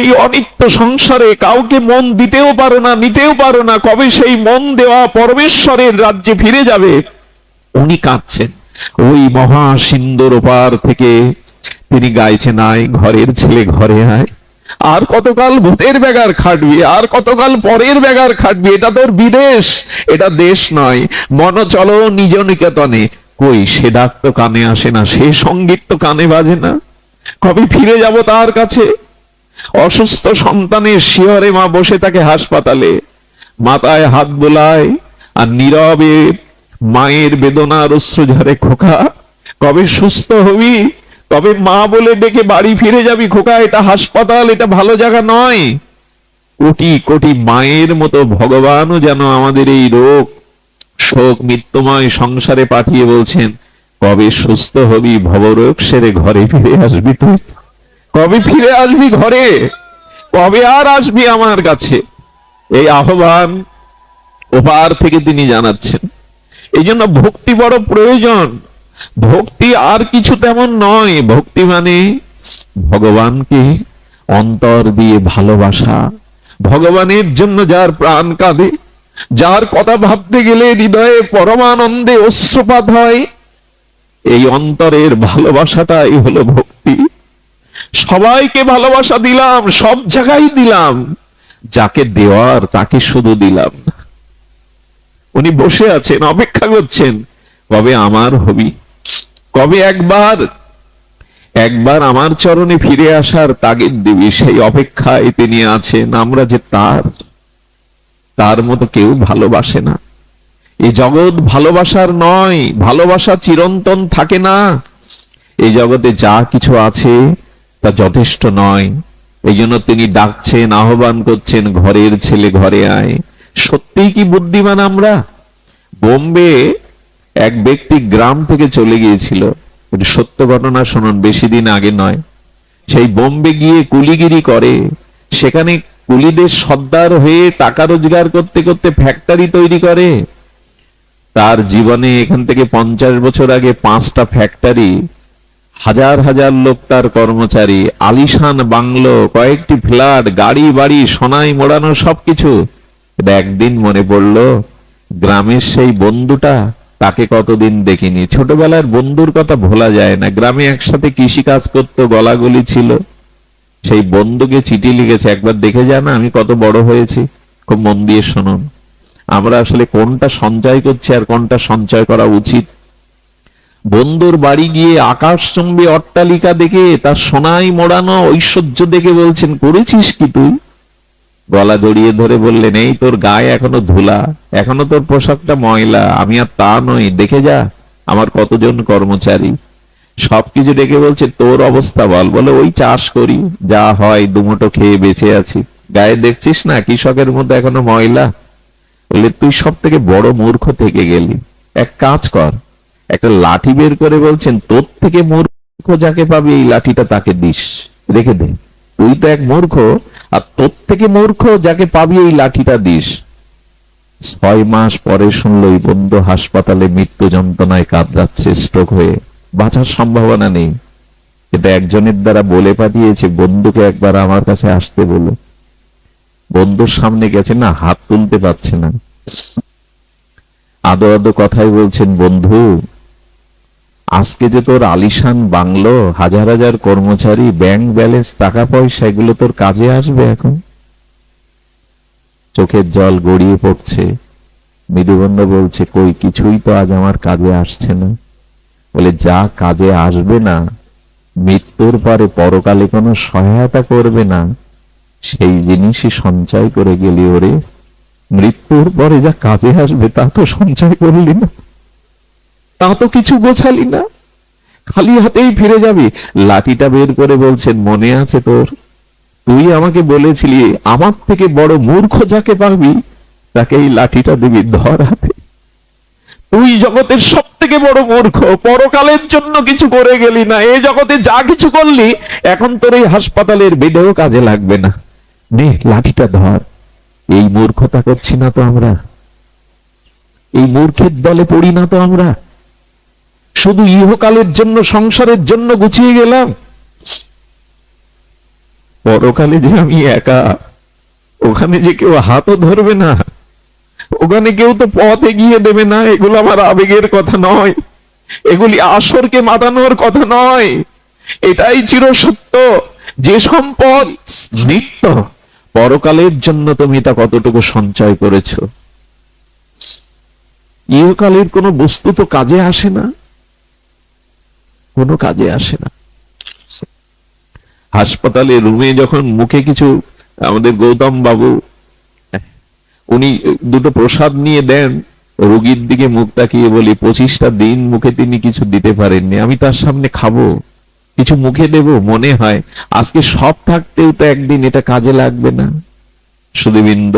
এই অনিত্য সংসারে কাউকে মন দিতেও পারো না, নিতেও পারো না, কবে সেই মন দেওয়া পরমেশ্বরের রাজ্যে ফিরে যাবে? উনি কাঁদছেন। ওই মহা সিন্ধুর ওপার থেকে তিনি গাইছেন, আয় ঘরের ছেলে ঘরে আয়। আর কতকাল ভূতের ব্যাগার খাটবি, আর কতকাল পরের ব্যাগার খাটবি? এটা তোর বিদেশ, এটা দেশ নয়। মন চলো নিজ নিকেতনে। কই সে ডাক তো কানে আসে না, সে সঙ্গীত তো কানে বাজে না। কবে ফিরে যাব তার কাছে? অসুস্থ সন্তানের শিহরে মা বসে থাকে হাসপাতালে, মাথায় হাত বোলায় আর নীরবে মায়ের বেদনার অশ্রু ঝরে, খোকা কবে সুস্থ হবি? কবে মা বলে ডেকে বাড়ি ফিরে যাবি? খোকা, এটা হাসপাতাল, এটা ভালো জায়গা নয়। কোটি কোটি মায়ের মতো ভগবানও যেন আমাদের এই রোগ শোক মৃত্যুময় সংসারে পাঠিয়ে বলছেন, কবে সুস্থ হবি, ভবরোগ সেরে ঘরে ফিরে আসবি? তুই কবে ফিরে আসবি ঘরে? কবে আর আসবি আমার কাছে? এই আহ্বান ওপার থেকে তিনি জানাচ্ছেন। এই জন্য ভক্তি বড় প্রয়োজন। ভক্তি আর কিছু তেমন নয়। ভক্তি মানে ভগবানকে অন্তর দিয়ে ভালোবাসা, ভগবানের জন্য যার প্রাণ কাঁদে, যার কথা ভাবতে গেলে হৃদয়ে পরমানন্দে অশ্রুপাত হয়, এই অন্তরের ভালোবাসাটাই হলো ভক্তি। সবাইকে ভালোবাসা দিলাম, সব জায়গায় দিলাম, যাকে দেওয়ার তাকে শুধু দিলাম না। উনি বসে আছেন, অপেক্ষা করছেন, কবে আমার হবি, কবে একবার আমার চরণে ফিরে আসার তাগিদ দিবি। সেই অপেক্ষায় তিনি আছেন। আমরা যে তার মতো কেউ ভালোবাসে না। এই জগৎ ভালোবাসার নয়, ভালোবাসা চিরন্তন থাকে না। এই জগতে যা কিছু আছে তা যথেষ্ট নয়। এই জন্য তিনি ডাকছেন, আহ্বান করছেন, ঘরের ছেলে ঘরে আয়। সত্যিই কি বুদ্ধিমান আমরা? বোম্বে এক ব্যক্তি গ্রাম থেকে চলে গিয়েছিল, সত্য ঘটনা শুনুন, বেশি দিন আগে নয়। সেই বোম্বে গিয়ে কুলিগিরি করে, সেখানে কুলিদের সর্দার হয়ে টাকা রোজগার করতে করতে ফ্যাক্টরি তৈরি করে। তার জীবনে এখান থেকে 50 বছর আগে 5টা ফ্যাক্টরি, হাজার হাজার লোক তার কর্মচারী, আলিশান বাংলো, কয়েকটি ফ্ল্যাট, গাড়ি বাড়ি, সোনায় মোড়ানো সবকিছু। একদিন মনে পড়লো গ্রামের সেই বন্ধুটা, তাকে কতদিন দেখিনি। ছোটবেলার বন্ধুর কথা ভোলা যায় না। গ্রামে একসাথে কৃষি কাজ করতো, গলাগলি ছিল। সেই বন্ধুকে চিঠি লিখেছে, একবার দেখে যা না আমি কত বড় হয়েছি। খুব মন দিয়ে শুনুন, আমরা আসলে কোনটা সঞ্চয় করছি আর কোনটা সঞ্চয় করা উচিত। বন্ধুর বাড়ি গিয়ে আকাশচুম্বী অট্টালিকা দেখে, তার সোনায় মোড়ানো ঐশ্বর্য দেখে বলছেন, করেছিস কি তুই? গলা জড়িয়ে ধরে বললেন, এই তোর গায়ে এখনো ধুলা, এখনো তোর পোশাকটা ময়লা। আমি আর তা নই, দেখে যা আমার কতজন কর্মচারী। সবকিছু দেখে বলছে, তোর অবস্থা বল। বলে, ওই চাষ করি, যা হয় দুমুঠো খেয়ে বেঁচে আছি। গায়ে দেখছিস না কৃষকের মধ্যে এখনো ময়লা? বলে, তুই সব থেকে বড় মূর্খ থেকে গেলি। এক কাজ কর, একটা লাঠি বের করে বলছেন, তোর থেকে মূর্খ যাকে পাবি এই লাঠিটা তাকে দিস, রেখে দে। তুই তো এক মূর্খ, আর তোর থেকে মূর্খ যাকে পাবি এই লাঠিটা দিস। 6 মাস পরে শুনলো এই বন্ধু হাসপাতালে মৃত্যু যন্ত্রণায় কাতরাচ্ছে, স্ট্রোক হয়ে, বাঁচার সম্ভাবনা নেই। এটা একজনের দ্বারা বলে পাঠিয়েছে, বন্ধুকে একবার আমার কাছে আসতে বলো। বন্ধুর সামনে গেছে না, হাত তুলতে পারছে না। আদো আদো কথাই বলছেন, বন্ধু আজকে যে তোর আলিশান বাংলো, হাজার হাজার কর্মচারী, ব্যাংক ব্যালেন্স, টাকা পয়সা, এগুলো তোর কাজে আসবে এখন? চোখের জল গড়িয়ে পড়ছে। মৃদুবন্ধ বলছে, কই কিছুই তো আজ আমার কাজে আসছে না। বলে, যা কাজে আসবে না, মৃত্যুর পরে পরকালে কোনো সহায়তা করবে না, সেই জিনিসই সঞ্চয় করে গেলি। ওরে, মৃত্যুর পরে যা কাজে আসবে তা তো সঞ্চয় করলি না, তা তো কিছু গোছালি না, খালি হাতেই ফিরে যাবি। লাঠিটা বের করে বলছেন, মনে আছে তোর? তুই আমাকে বলেছিলি আমার থেকে বড় মূর্খ যাকে পাবি তাকে এই লাঠিটা দিবি, ধর হাতে। তুই জগতের সব থেকে বড় মূর্খ, পরকালের জন্য কিছু করে গেলি না। এই জগতে যা কিছু করলি এখন তোর এই হাসপাতালের বেডেও কাজে লাগবে না। নে লাঠিটা ধর। এই মূর্খতা করছি না তো আমরা? এই মূর্খের দলে পড়ি না তো আমরা? শুধু ইহকালের জন্য, সংসারের জন্য গুছিয়ে গেলাম। পরকালে যে আমি একা, ওখানে যে কেউ হাতও ধরবে না, ওখানে কেউ তো পথ এগিয়ে দেবে না। এগুলো আমার আবেগের কথা নয়, এগুলি আসরকে মাতানোর কথা নয়। এটাই চিরসত্য, যে সম্পদ নিত্য, পরকালের জন্য তুমি এটা কতটুকু সঞ্চয় করেছো। ইহকালের কোনো বস্তু তো কাজে আসে না, কোনো কাজে আসে না। হাসপাতালে রুমে যখন মুখে কিছু, আমাদের গৌতম বাবু উনি দুটো প্রসাদ নিয়ে দেন, রোগীর দিকে মুখ তাকিয়ে বলি, 25টা দিন মুখে তিনি কিছু দিতে পারেননি, আমি তার সামনে খাবো, কিছু মুখে দেব, মনে হয় আজকে সব থাকতেও তো একদিন এটা কাজে লাগবে না। সুধীবৃন্দ,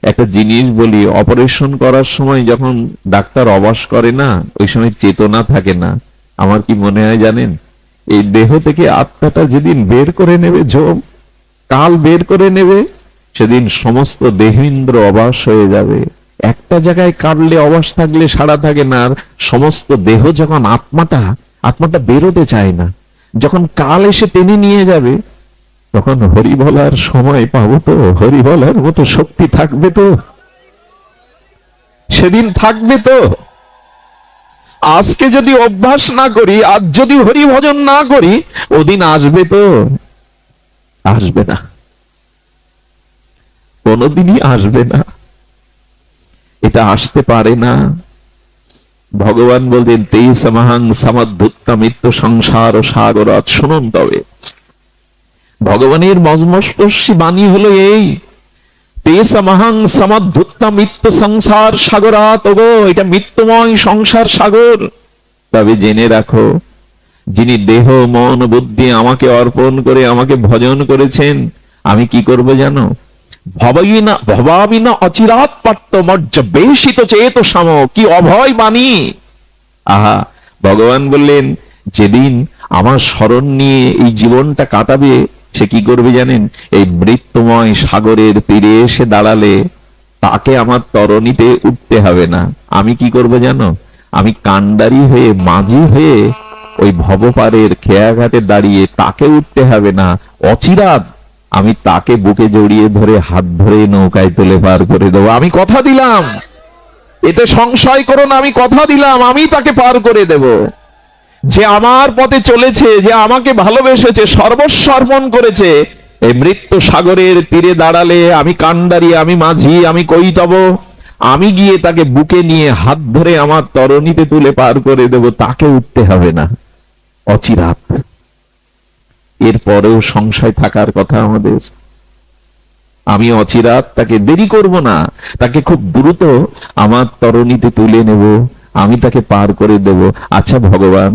একটা জিনিস বলি, অপারেশন করার সময় যখন ডাক্তার অবাস করে না, ওই সময় চেতনা থাকে না। আমার কি মনে হয় জানেন, এই দেহ থেকে আত্মাটা যেদিন বের করে নেবে, কাল বের করে নেবে, সেদিন সমস্ত দেহেন্দ্র অবাস হয়ে যাবে। একটা জায়গায় কাটলে অবাস থাকলে সাড়া থাকে না, আর সমস্ত দেহ যখন আত্মাটা বেরোতে চায় না, যখন কাল এসে টেনে নিয়ে যাবে, তখন হরি বলার সময় পাবো তো? হরি বলার মতো শক্তি থাকবে তো? সেদিন থাকবে তো? আজকে যদি অভ্যাস না করি, আজ যদি হরি ভজন না করি, ওদিন আসবে তো? আসবে না, কোনদিনই আসবে না, এটা আসতে পারে না। ভগবান বলতেন, তেই সমহং সমদ্ভুত্তমিত্য সংসার সাগরাৎ। শুনুন তবে, ভগবানের মর্মস্পর্শী বাণী হলো এই, তে সমহং সমদ্ভুত্তমিত্য সংসার সাগরাৎ। ওগো, এটা মৃত্যুময় সংসার সাগর। তবে জেনে রাখো, যিনি দেহ মন বুদ্ধি আমাকে অর্পণ করে আমাকে ভজন করেছেন, আমি কি করব জানো? ভবাবিনা অচিরাৎ পার্থ মজ্জবেশিত চেত সাম। কি অভয় বাণী! আহা, ভগবান বললেন, যেদিন আমার স্মরণ নিয়ে এই জীবনটা কাটাবে, সে কি করবে জানেন? এই মৃত্যুময় সাগরের তীরে এসে দাঁড়ালে তাকে আমার তরণীতে উঠতে হবে না। আমি কি করব জানো? আমি কান্ডারি হয়ে, মাঝি হয়ে ওই ভবপারের খেয়াঘাটে দাঁড়িয়ে তাকে উঠতে হবে না। অচিরাৎ আমি তাকে বুকে জড়িয়ে ধরে হাত ধরে নৌকায় তুলে পার করে দেবো। আমি কথা দিলাম, এতে সংশয় করো না, আমি কথা দিলাম, আমি তাকে পার করে দেব। যে আমার পথে চলেছে, যে আমাকে ভালোবেসেছে, সর্বস্ব অর্পণ করেছে, এই মৃত্যু সাগরের তীরে দাঁড়ালে আমি কান্ডারি, আমি মাঝি, আমি কৈতব, আমি গিয়ে তাকে বুকে নিয়ে হাত ধরে আমার তরণীতে তুলে পার করে দেব। তাকে উঠতে হবে না, অচিরাৎ। এরপরেও সংশয় থাকার কথা আমাদের। আমি অচিরাৎ তাকে, দেরি করব না, তাকে খুব দ্রুত আমার তরণীতে তুলে নেব, আমি তাকে পার করে দেব। আচ্ছা ভগবান,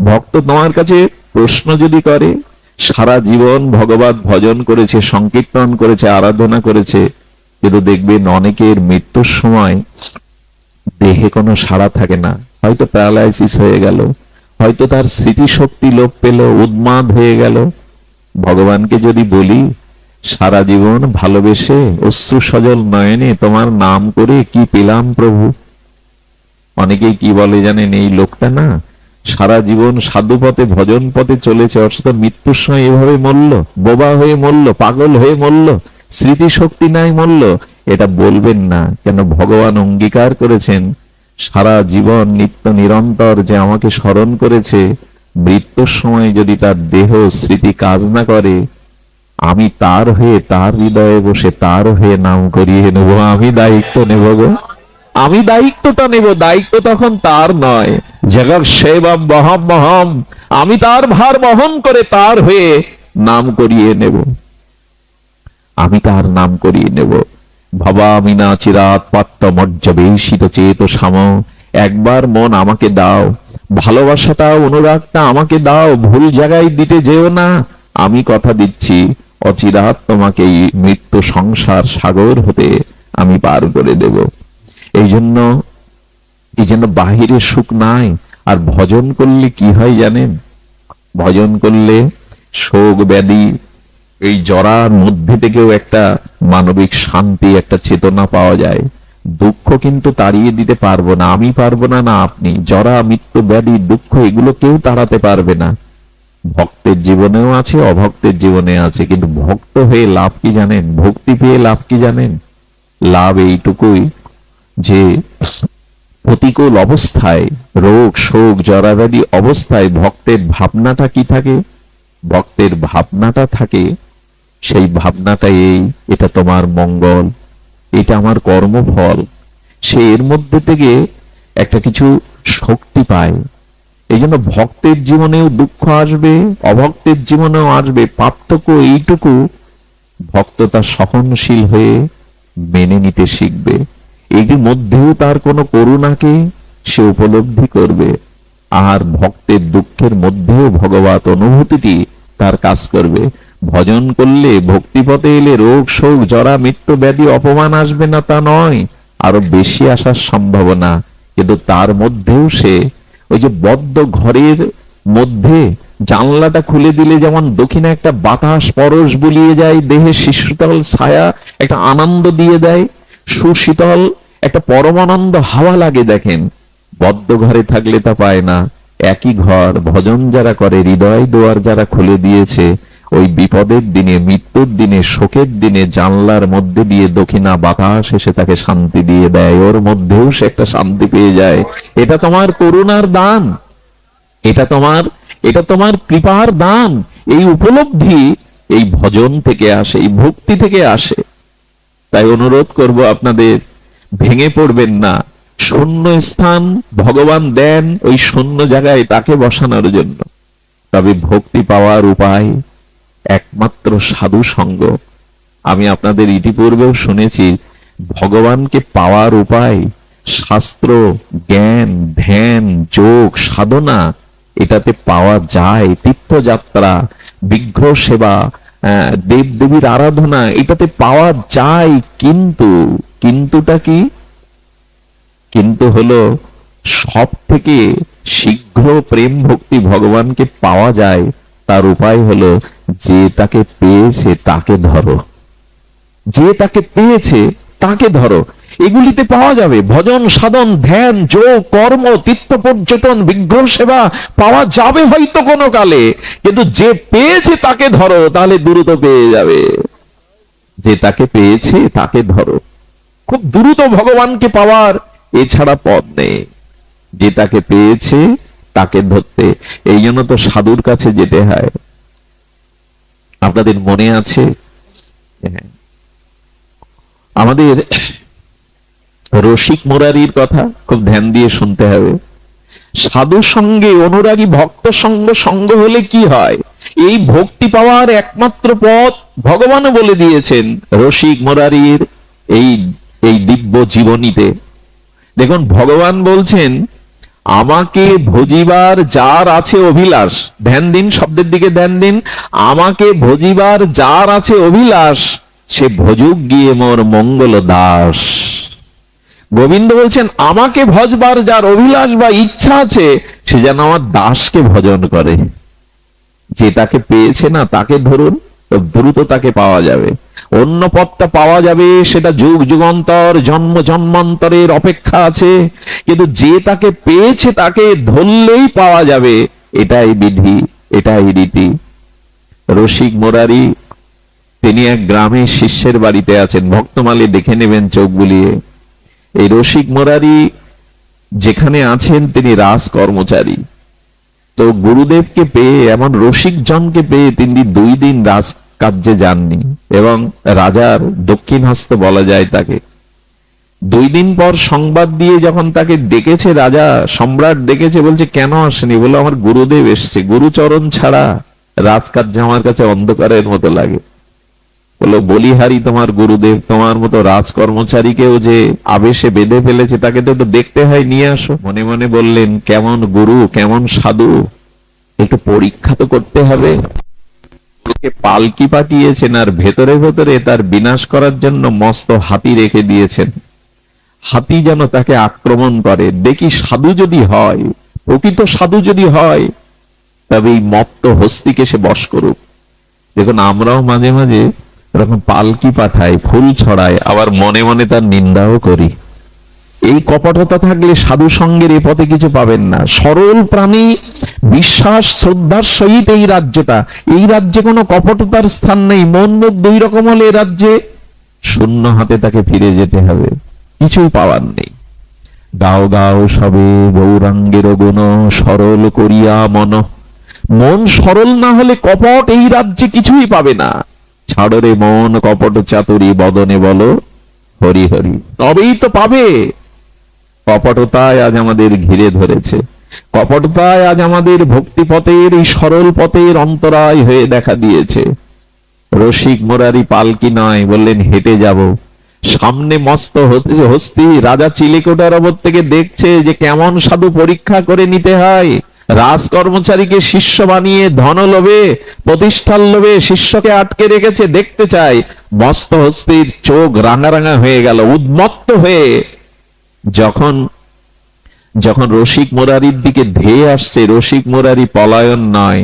ভক্ত তোমার কাছে প্রশ্ন যদি করে, সারা জীবন ভগবত ভজন করেছে, সংকীর্তন করেছে, আরাধনা করেছে, কিন্তু দেখবেন অনেকের মৃত্যুর সময় দেহে কোনো সাড়া থাকে না, হয়তো প্যারালাইসিস হয়ে গেল, হয়তো তার স্মৃতিশক্তি লোপ পেল, উন্মাদ হয়ে গেল। ভগবানকে যদি বলি, সারা জীবন ভালোবেসে অশ্রু সজল নয়নে তোমার নাম করে কি পেলাম প্রভু, অনেকেই কি বলে জানেন? এই লোকটা না সারা জীবন সাধু পথে, ভজন পথে চলেছে, অথচ মৃত্যুর সময় এভাবে মরল, বোবা হয়ে মরল, পাগল হয়ে মরল, স্মৃতি শক্তি নাই মরল। এটা বলবেন না, কেন ভগবান অঙ্গীকার করেছেন, সারা জীবন নিত্য নিরন্তর যে আমাকে স্মরণ করেছে, মৃত্যুর সময় যদি তার দেহ স্মৃতি কাজ না করে, আমি তার হয়ে তার হৃদয়ে বসে তার হয়ে নাম করিয়ে নেব। আমি দায়িত্ব নেব গো, আমি দায়িত্বটা নেব। দায়িত্ব তখন তার নয়। জগৎ সেবম বহম মহম, আমি তার ভার বহন করে তার হয়ে নাম করিয়ে নেব, আমি তার নাম করিয়ে নেব। ভবামি না চিরাত পাত্র মজ্জবেশিত চেত সাম, একবার মন আমাকে দাও, ভালোবাসাটা অনুরাগটা আমাকে দাও, ভুল জায়গায় দিতে যেও না। আমি কথা দিচ্ছি অচিরাত তোমাকে এই মৃত্যু সংসার সাগর হতে আমি পার করে দেব। এই জন্য বাহিরে সুখ নাই। আর ভজন করলে কি হয় জানেন? ভজন করলে শোক ব্যাধি এই জরার মধ্যে থেকেও একটা মানবিক শান্তি, একটা চেতনা পাওয়া যায়। দুঃখ কিন্তু তাড়িয়ে দিতে পারবো না, আমি পারবো না, না আপনি। জরা, মৃত্যু, ব্যাধি, দুঃখ এগুলো কেউ তাড়াতে পারবে না। ভক্তের জীবনেও আছে, অভক্তের জীবনে আছে। কিন্তু ভক্ত হয়ে লাভ কি জানেন? ভক্তি পেয়ে লাভ কি জানেন? লাভ এইটুকুই যে প্রতিকূল অবস্থায়, রোগ শোক জরাব্যাধি অবস্থায় ভক্তের ভাবনাটা কি থাকে? ভক্তের ভাবনাটা থাকে, সেই ভাবনাটা এটা তোমার মঙ্গল, এটা আমার কর্মফল। সে এর মধ্যে থেকে একটা কিছু শক্তি পায়। এই জন্য ভক্তের জীবনেও দুঃখ আসবে, অভক্তের জীবনেও আসবে। পার্থক্য এইটুকু, ভক্ত তার সহনশীল হয়ে মেনে নিতে শিখবে। এর মধ্যেও তার কোনো করুণাকে সে উপলব্ধি করবে। আর ভক্তের দুঃখের মধ্যেও ভগবত অনুভূতিটি তার কাজ করবে। ভজন করলে, ভক্তিপথে এলে রোগ শোক জরা মৃত্যু ব্যাধি অপমান আসবে না তা নয়, আরো বেশি আসার সম্ভাবনা। কিন্তু তার মধ্যেও সে ওই যে বদ্ধ ঘরের মধ্যে জানলাটা খুলে দিলে যেমন দক্ষিণে একটা বাতাস পরশ বুলিয়ে যায়, দেহে শীতল ছায়া একটা আনন্দ দিয়ে দেয়, সুশীতল একটা পরমানন্দ হাওয়া লাগে। দেখেন, বদ্ধ ঘরে থাকলে তা পায় না। একই ঘর ভজন যারা করে, হৃদয় দুয়ার যারা খুলে দিয়েছে, ওই বিপদের দিনে, মৃত্যুর দিনে, শোকের দিনে জানলার মধ্যে দিয়ে দক্ষিণা বাতাস এসে তাকে শান্তি দিয়ে দেয়। ওর মধ্যেও সে একটা শান্তি পেয়ে যায়। এটা তোমার করুণার দান, এটা তোমার কৃপার দান। এই উপলব্ধি এই ভজন থেকে আসে, এই ভক্তি থেকে আসে। তাই অনুরোধ করব আপনাদের, ভেঙে পড়বেন না। শূন্য স্থান ভগবান দেন ওই শূন্য জায়গায় তাকে বসানোর জন্য। তবে ভক্তি পাওয়ার উপায় একমাত্র সাধু সঙ্গ। আমি আপনাদের ইতিপূর্বেও শুনেছি, ভগবানকে পাওয়ার উপায় শাস্ত্র, জ্ঞান, ধ্যান, যোগ, সাধনা, এটাতে পাওয়া যায়। তীর্থযাত্রা, বিগ্রহ সেবা, দেব দেবীর আরাধনা, এটাতে পাওয়া যায়। কিন্তুটা কি? কিন্তু হলো সব থেকে শীঘ্র প্রেম ভক্তি ভগবানকে পাওয়া যায়, তার উপায় হলো যে তাকে পেয়েছে তাকে ধরো, যে তাকে পেয়েছে তাকে ধরো। এগুলিতে পাওয়া যাবে। ভজন, সাধন, ধ্যান, যোগ, কর্ম, তীর্থ পর্যটন, বিগ্রহ সেবা পাওয়া যাবে হয়তো কোনো কালে। কিন্তু যে পেয়েছে তাকে ধরো, তাহলে দ্রুত পেয়ে যাবে। যে তাকে পেয়েছে তাকে ধরো, খুব দ্রুত ভগবানকে পাওয়ার এছাড়া পথ নেই। যে তাকে পেয়েছে তাকে ধরতে, এই জন্য তো সাধুর কাছে যেতে হয়। আপনাদের মনে আছে, আমাদের রসিক মুরারির কথা খুব ধ্যান দিয়ে শুনতে হবে। সাধু সঙ্গে অনুরাগী ভক্ত সঙ্গ হলে কি হয়? এই ভক্তি পাওয়ার একমাত্র পথ ভগবানও বলে দিয়েছেন রসিক মুরারির এই দিব্য জীবনীতে। দেখুন, ভগবান বলছেন, আমাকে ভজিবার যার আছে অভিলাষ, ধ্যান দিন, শব্দের দিকে ধ্যান দিন। আমাকে ভজিবার যার আছে অভিলাষ, সে ভজুক গিয়ে মোর মঙ্গল দাস। গোবিন্দ বলছেন, আমাকে ভজবার যার অভিলাষ বা ইচ্ছা আছে, সে যেন আমার দাসকে ভজন করে। যে তাকে পেয়েছে না, তাকে ধরুন, দ্রুত তাকে পাওয়া যাবে। অন্য পথটা পাওয়া যাবে, সেটা যুগ যুগান্তর, জন্ম জন্মান্তরের অপেক্ষা আছে। কিন্তু যে তাকে পেয়েছে তাকে ধরলেই পাওয়া যাবে। এটাই বিধি, এটাই রীতি। রসিক মুরারি তিনি এক গ্রামে শিষ্যের বাড়িতে আছেন। ভক্তমালে দেখে নেবেন চোখ বুলিয়ে। এই রসিক মুরারি যেখানে আছেন তিনি রাজ কর্মচারী। তো গুরুদেবকে পেয়ে, এমন রসিক জনকে পেয়ে তিনি 2 দিন রাজ কার্যে যাননি, এবং রাজার দক্ষিণ হস্ত বলা যায় তাকে। 2 দিন পর সংবাদ দিয়ে যখন তাকে ডেকেছে রাজা, সম্রাট ডেকেছে, বলছে কেন আসেনি? বলে আমার গুরুদেব এসেছে, গুরুচরণ ছাড়া রাজকার্য আমার কাছে অন্ধকারের মতো লাগে। বললো বলিহারি তোমার গুরুদেব, তোমার মতো রাজ কর্মচারীকেও যে আবেশে বেঁধে ফেলেছে, তাকে তো একটু দেখতে হয়, নিয়ে আসো। মনে মনে বললেন কেমন গুরু, কেমন সাধু, একটু পরীক্ষা তো করতে হবে। পালকি পাঠিয়েছেন, আর ভেতরে ভেতরে তার বিনাশ করার জন্য মস্ত হাতি রেখে দিয়েছেন। হাতি যেন তাকে আক্রমণ করে। দেখি সাধু যদি হয়, প্রকৃত সাধু যদি হয়, তবে এই মত্ত হস্তিকে সে বশ করুক। দেখুন, আমরাও মাঝে মাঝে এরকম পালকি পাঠাই, ফুল ছড়াই, আবার মনে মনে তার নিন্দাও করি। এই কপটতা থাকলে সাধু সঙ্গের এ পথে কিছু পাবেন না। সরল প্রাণী, বিশ্বাস শ্রদ্ধার সহিত এই রাজ্যটা, এই রাজ্যে কোনো কপটতার স্থান নেই। মন মুখ 2 রকম হলে এ রাজ্যে শূন্য হাতে তাকে ফিরে যেতে হবে, কিছুই পাওয়ার নেই। গাও গাও সবে গৌরাঙ্গের গুণ, সরল করিয়া মন। মন সরল না হলে কপট এই রাজ্যে কিছুই পাবে না। ছাড়ো রে মন কপট চাতুরি, বদনে বলো হরি হরি, তবেই তো পাবে। কপটতায় আজ আমাদের ঘিরে ধরেছে, কপটতায় আজ আমাদের ভক্তি পথের, এই সরল পথের অন্তরায় হয়ে দেখা দিয়েছে। রসিক মুরারি পালকি নয়, বললেন হেঁটে যাব। সামনে মস্ত হস্তি, রাজা চিলেকোঠার ওপর থেকে দেখছে যে কেমন সাধু পরীক্ষা করে নিতে হয়। রাজ কর্মচারীকে শিষ্য বানিয়ে ধন লোভে, প্রতিষ্ঠার লোভে শিষ্যকে আটকে রেখেছে, দেখতে চায়। মস্ত হস্তির চোখ রাঙা রাঙা হয়ে গেল, উন্মত্ত হয়ে যখন যখন রসিক মুরারির দিকে ধেয়ে আসছে, রসিক মুরারি পলায়ন নয়,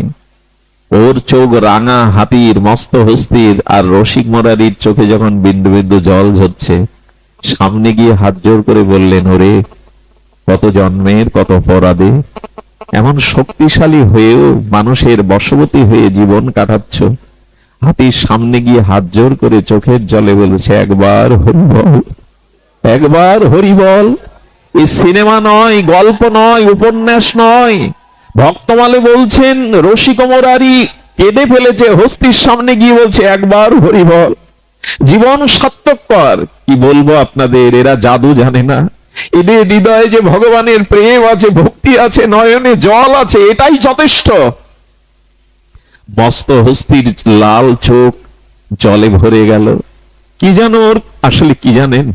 ওর চোখ রাঙা হাতির, মস্ত হস্তির, আর রসিক মুরারির চোখে যখন বিন্দু বিন্দু জল ঝরছে, সামনে গিয়ে হাত জোর করে বললেন, ওরে কত জন্মের কত অপরাধে এমন শক্তিশালী হয়েও মানুষের বশবর্তী হয়ে জীবন কাটাচ্ছ। হাতির সামনে গিয়ে হাত জোর করে চোখের জলে বলেছে, একবার হরিবল, একবার হরিবল। এই সিনেমা নয়, গল্প নয়, উপন্যাস নয়। ভক্তমালে বলছেন রসিক মুরারি কেঁদে ফেলেছে, হস্তির সামনে গিয়ে বলছে একবার হরিবল। জীবন সার্থক কর। কি বলবো আপনাদের, এরা জাদু জানে না। এদের হৃদয়ে যে ভগবানের প্রেম আছে, ভক্তি আছে, নয়নে জল আছে, এটাই যথেষ্ট। মস্ত হস্তির লাল চোখ জলে ভরে গেল। কি জানো ওর আসলে কি জানেন?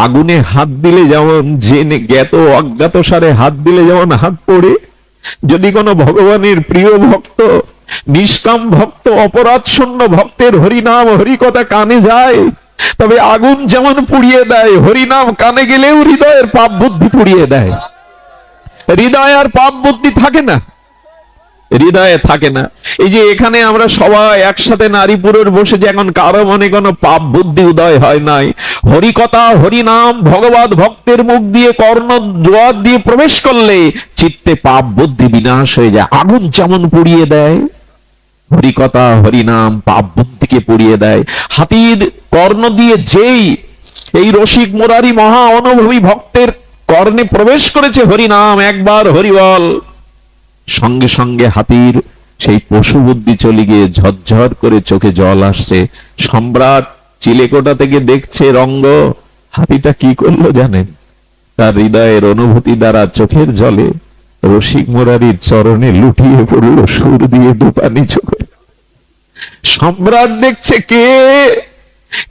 আগুনে হাত দিলে যেমন জেনে জ্ঞাত অজ্ঞাত সারে হাত দিলে যেমন হাত পড়ে, যদি কোনো ভগবানের প্রিয় ভক্ত, নিষ্কাম ভক্ত, অপরাধ শূন্য ভক্তের হরিনাম হরিকথা কানে যায়, তবে আগুন যেমন পুড়িয়ে দেয়, হরিনাম কানে গেলেও হৃদয়ের পাপ বুদ্ধি পুড়িয়ে দেয়। হৃদয় আর পাপ বুদ্ধি থাকে না, হৃদয়ে থাকে না। এই যে এখানে আমরা সবাই একসাথে নারী পুরুষ বসেছি, এখন কারো মনে কোনো পাপ বুদ্ধি উদয় হয় নাই। হরিকথা হরিনাম ভগবত ভক্তের মুখ দিয়ে, কর্ণ দ্বার দিয়ে প্রবেশ করলে চিত্তে পাপ বুদ্ধি বিনাশ হয়ে যায়। আগুন যেমন পুড়িয়ে দেয়, হরিকথা হরিনাম পাপ বুদ্ধিকে পুড়িয়ে দেয়। হাতির কর্ণ দিয়ে যেই এই রসিক মুরারি মহা অনুভবী ভক্তের কর্ণে প্রবেশ করেছে হরিনাম, একবার হরিবল, সঙ্গে সঙ্গে হাতির সেই পশু বুদ্ধি চলে গিয়ে ঝরঝর করে চোখে জল আসছে। সম্রাট চিলেকোঠা থেকে দেখছে রঙ্গ। হাতিটা কি করলো জানেন? তার হৃদয়ের অনুভূতি দ্বারা চোখের জলে রসিক মুরারির চরণে লুটিয়ে পড়ল, সুর দিয়ে দুপানি চোখে। সম্রাট দেখছে কে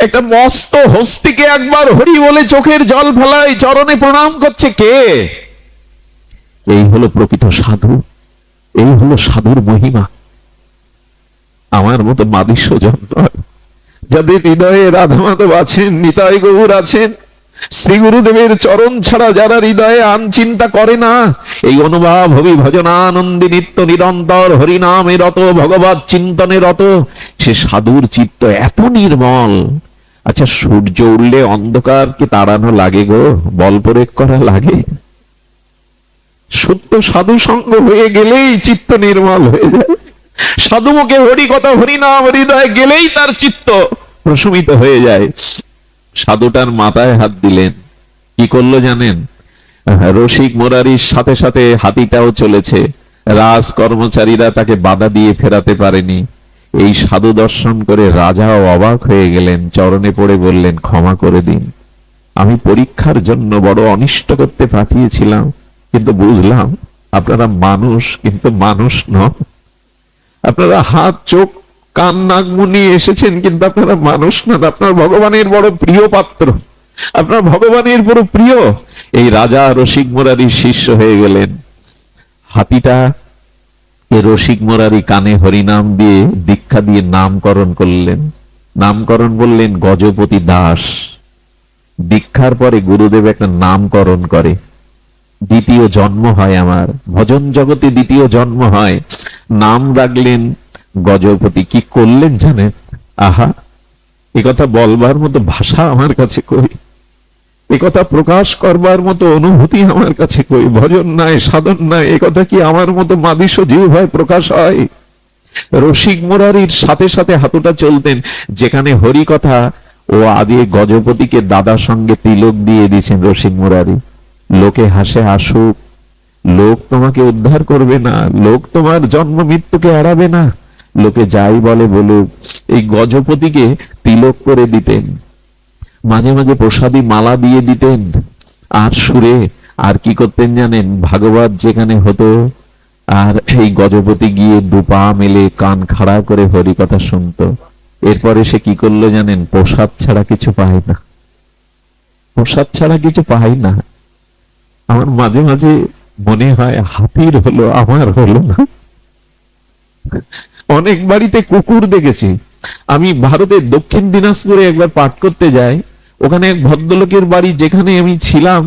একটা মস্ত হস্তিকে একবার হরি বলে চোখের জল ফেলায়, চরণে প্রণাম করছে। কে? এই হলো প্রকৃত সাধু, এই হলো সাধুর মহিমা। আমার মতো মাদিস্য জন নয়, যাদের হৃদয়ে রাধা মাধব আছেন, নিতাই গৌর আছেন, শ্রী গুরুদেবের চরণ ছাড়া যারা হৃদয়ে আন চিন্তা করে না, এই অনুভব হবি ভজনানন্দী নিত্য নিরন্তর হরিনামে রত, ভগবত চিন্তনে রত, সে সাধুর চিত্ত এত নির্মল। আচ্ছা, সূর্য উঠলে অন্ধকারকে তাড়ানো লাগে গো, বল প্রয়োগ করা লাগে? সত্য সাধু সঙ্গ হয়ে গেলেই চিত্ত নির্মল হয়ে যায়। সাধু মুখে হরি কথা হরিনাম হৃদয়ে গেলেই তার চিত্ত প্রশমিত হয়ে যায়। সাধুটার মাথায় হাত দিলেন। কি করলো জানেন? রসিক মুরারির সাথে সাথে হাতিটাও চলেছে। রাজ কর্মচারীরা তাকে বাধা দিয়ে ফেরাতে পারেনি। এই সাধু দর্শন করে রাজাও অবাক হয়ে গেলেন, চরণে পড়ে বললেন, ক্ষমা করে দিন, আমি পরীক্ষার জন্য বড় অনিষ্ট করতে পাঠিয়েছিলাম, কিন্তু বুঝলাম আপনারা মানুষ, কিন্তু মানুষ নন। আপনারা হাত চোখ কান নাক মুনিয়ে এসেছেন, কিন্তু আপনারা মানুষ নন। আপনার ভগবানের বড় প্রিয় পাত্র, আপনার ভগবানের বড় প্রিয়। এই রাজা রসিক মুরারির শিষ্য হয়ে গেলেন। হাতিটা রসিক মুরারি কানে হরিনাম দিয়ে দীক্ষা দিয়ে নামকরণ করলেন। নামকরণ বললেন গজপতি দাস। দীক্ষার পরে গুরুদেব একটা নামকরণ করে, দ্বিতীয় জন্ম হয় আমার, ভজন জগতে দ্বিতীয় জন্ম হয়। নাম রাখলেন গজপতি। কি করলেন জানেন? আহা, এ কথা বলবার মতো ভাষা আমার কাছে কই, এ কথা প্রকাশ করবার মতো অনুভূতি আমার কাছে কই। ভজন নাই, সাধন নাই, এ কথা কি আমার মতো মাদিস জিহ্বায় প্রকাশ হয়? রসিক মুরারির সাথে সাথে হাতুটা চলতেন। যেখানে হরি কথা, ও আদি গজপতিকে দাদার সঙ্গে তিলক দিয়ে দিয়েছেন রসিক মুরারি। লোকে হাসে হাসুক, লোক তোমাকে উদ্ধার করবে না, লোক তোমার জন্ম মৃত্যুকে এড়াবে না, লোকে যাই বলে বলুক। এই গজপতিকে তিলক করে দিতেন, মাঝে মাঝে প্রসাদী মালা দিয়ে দিতেন। আর সুরে আর কি করতেন জানেন? ভাগবত যেখানে হতো, আর এই গজপতি গিয়ে দুপা মেলে কান খাড়া করে হরি কথা শুনতো। এরপরে সে কি করলো জানেন? প্রসাদ ছাড়া কিছু পায় না, প্রসাদ ছাড়া কিছু পায় না। আমার মাঝে মাঝে মনে হয় হাতির হলো, আমার হলো না। অনেক বাড়িতে কুকুর দেখেছি আমি। ভারতের দক্ষিণ দিনাজপুরে একবার পাঠ করতে যাই, ওখানে এক ভদ্রলোকের বাড়ি যেখানে আমি ছিলাম,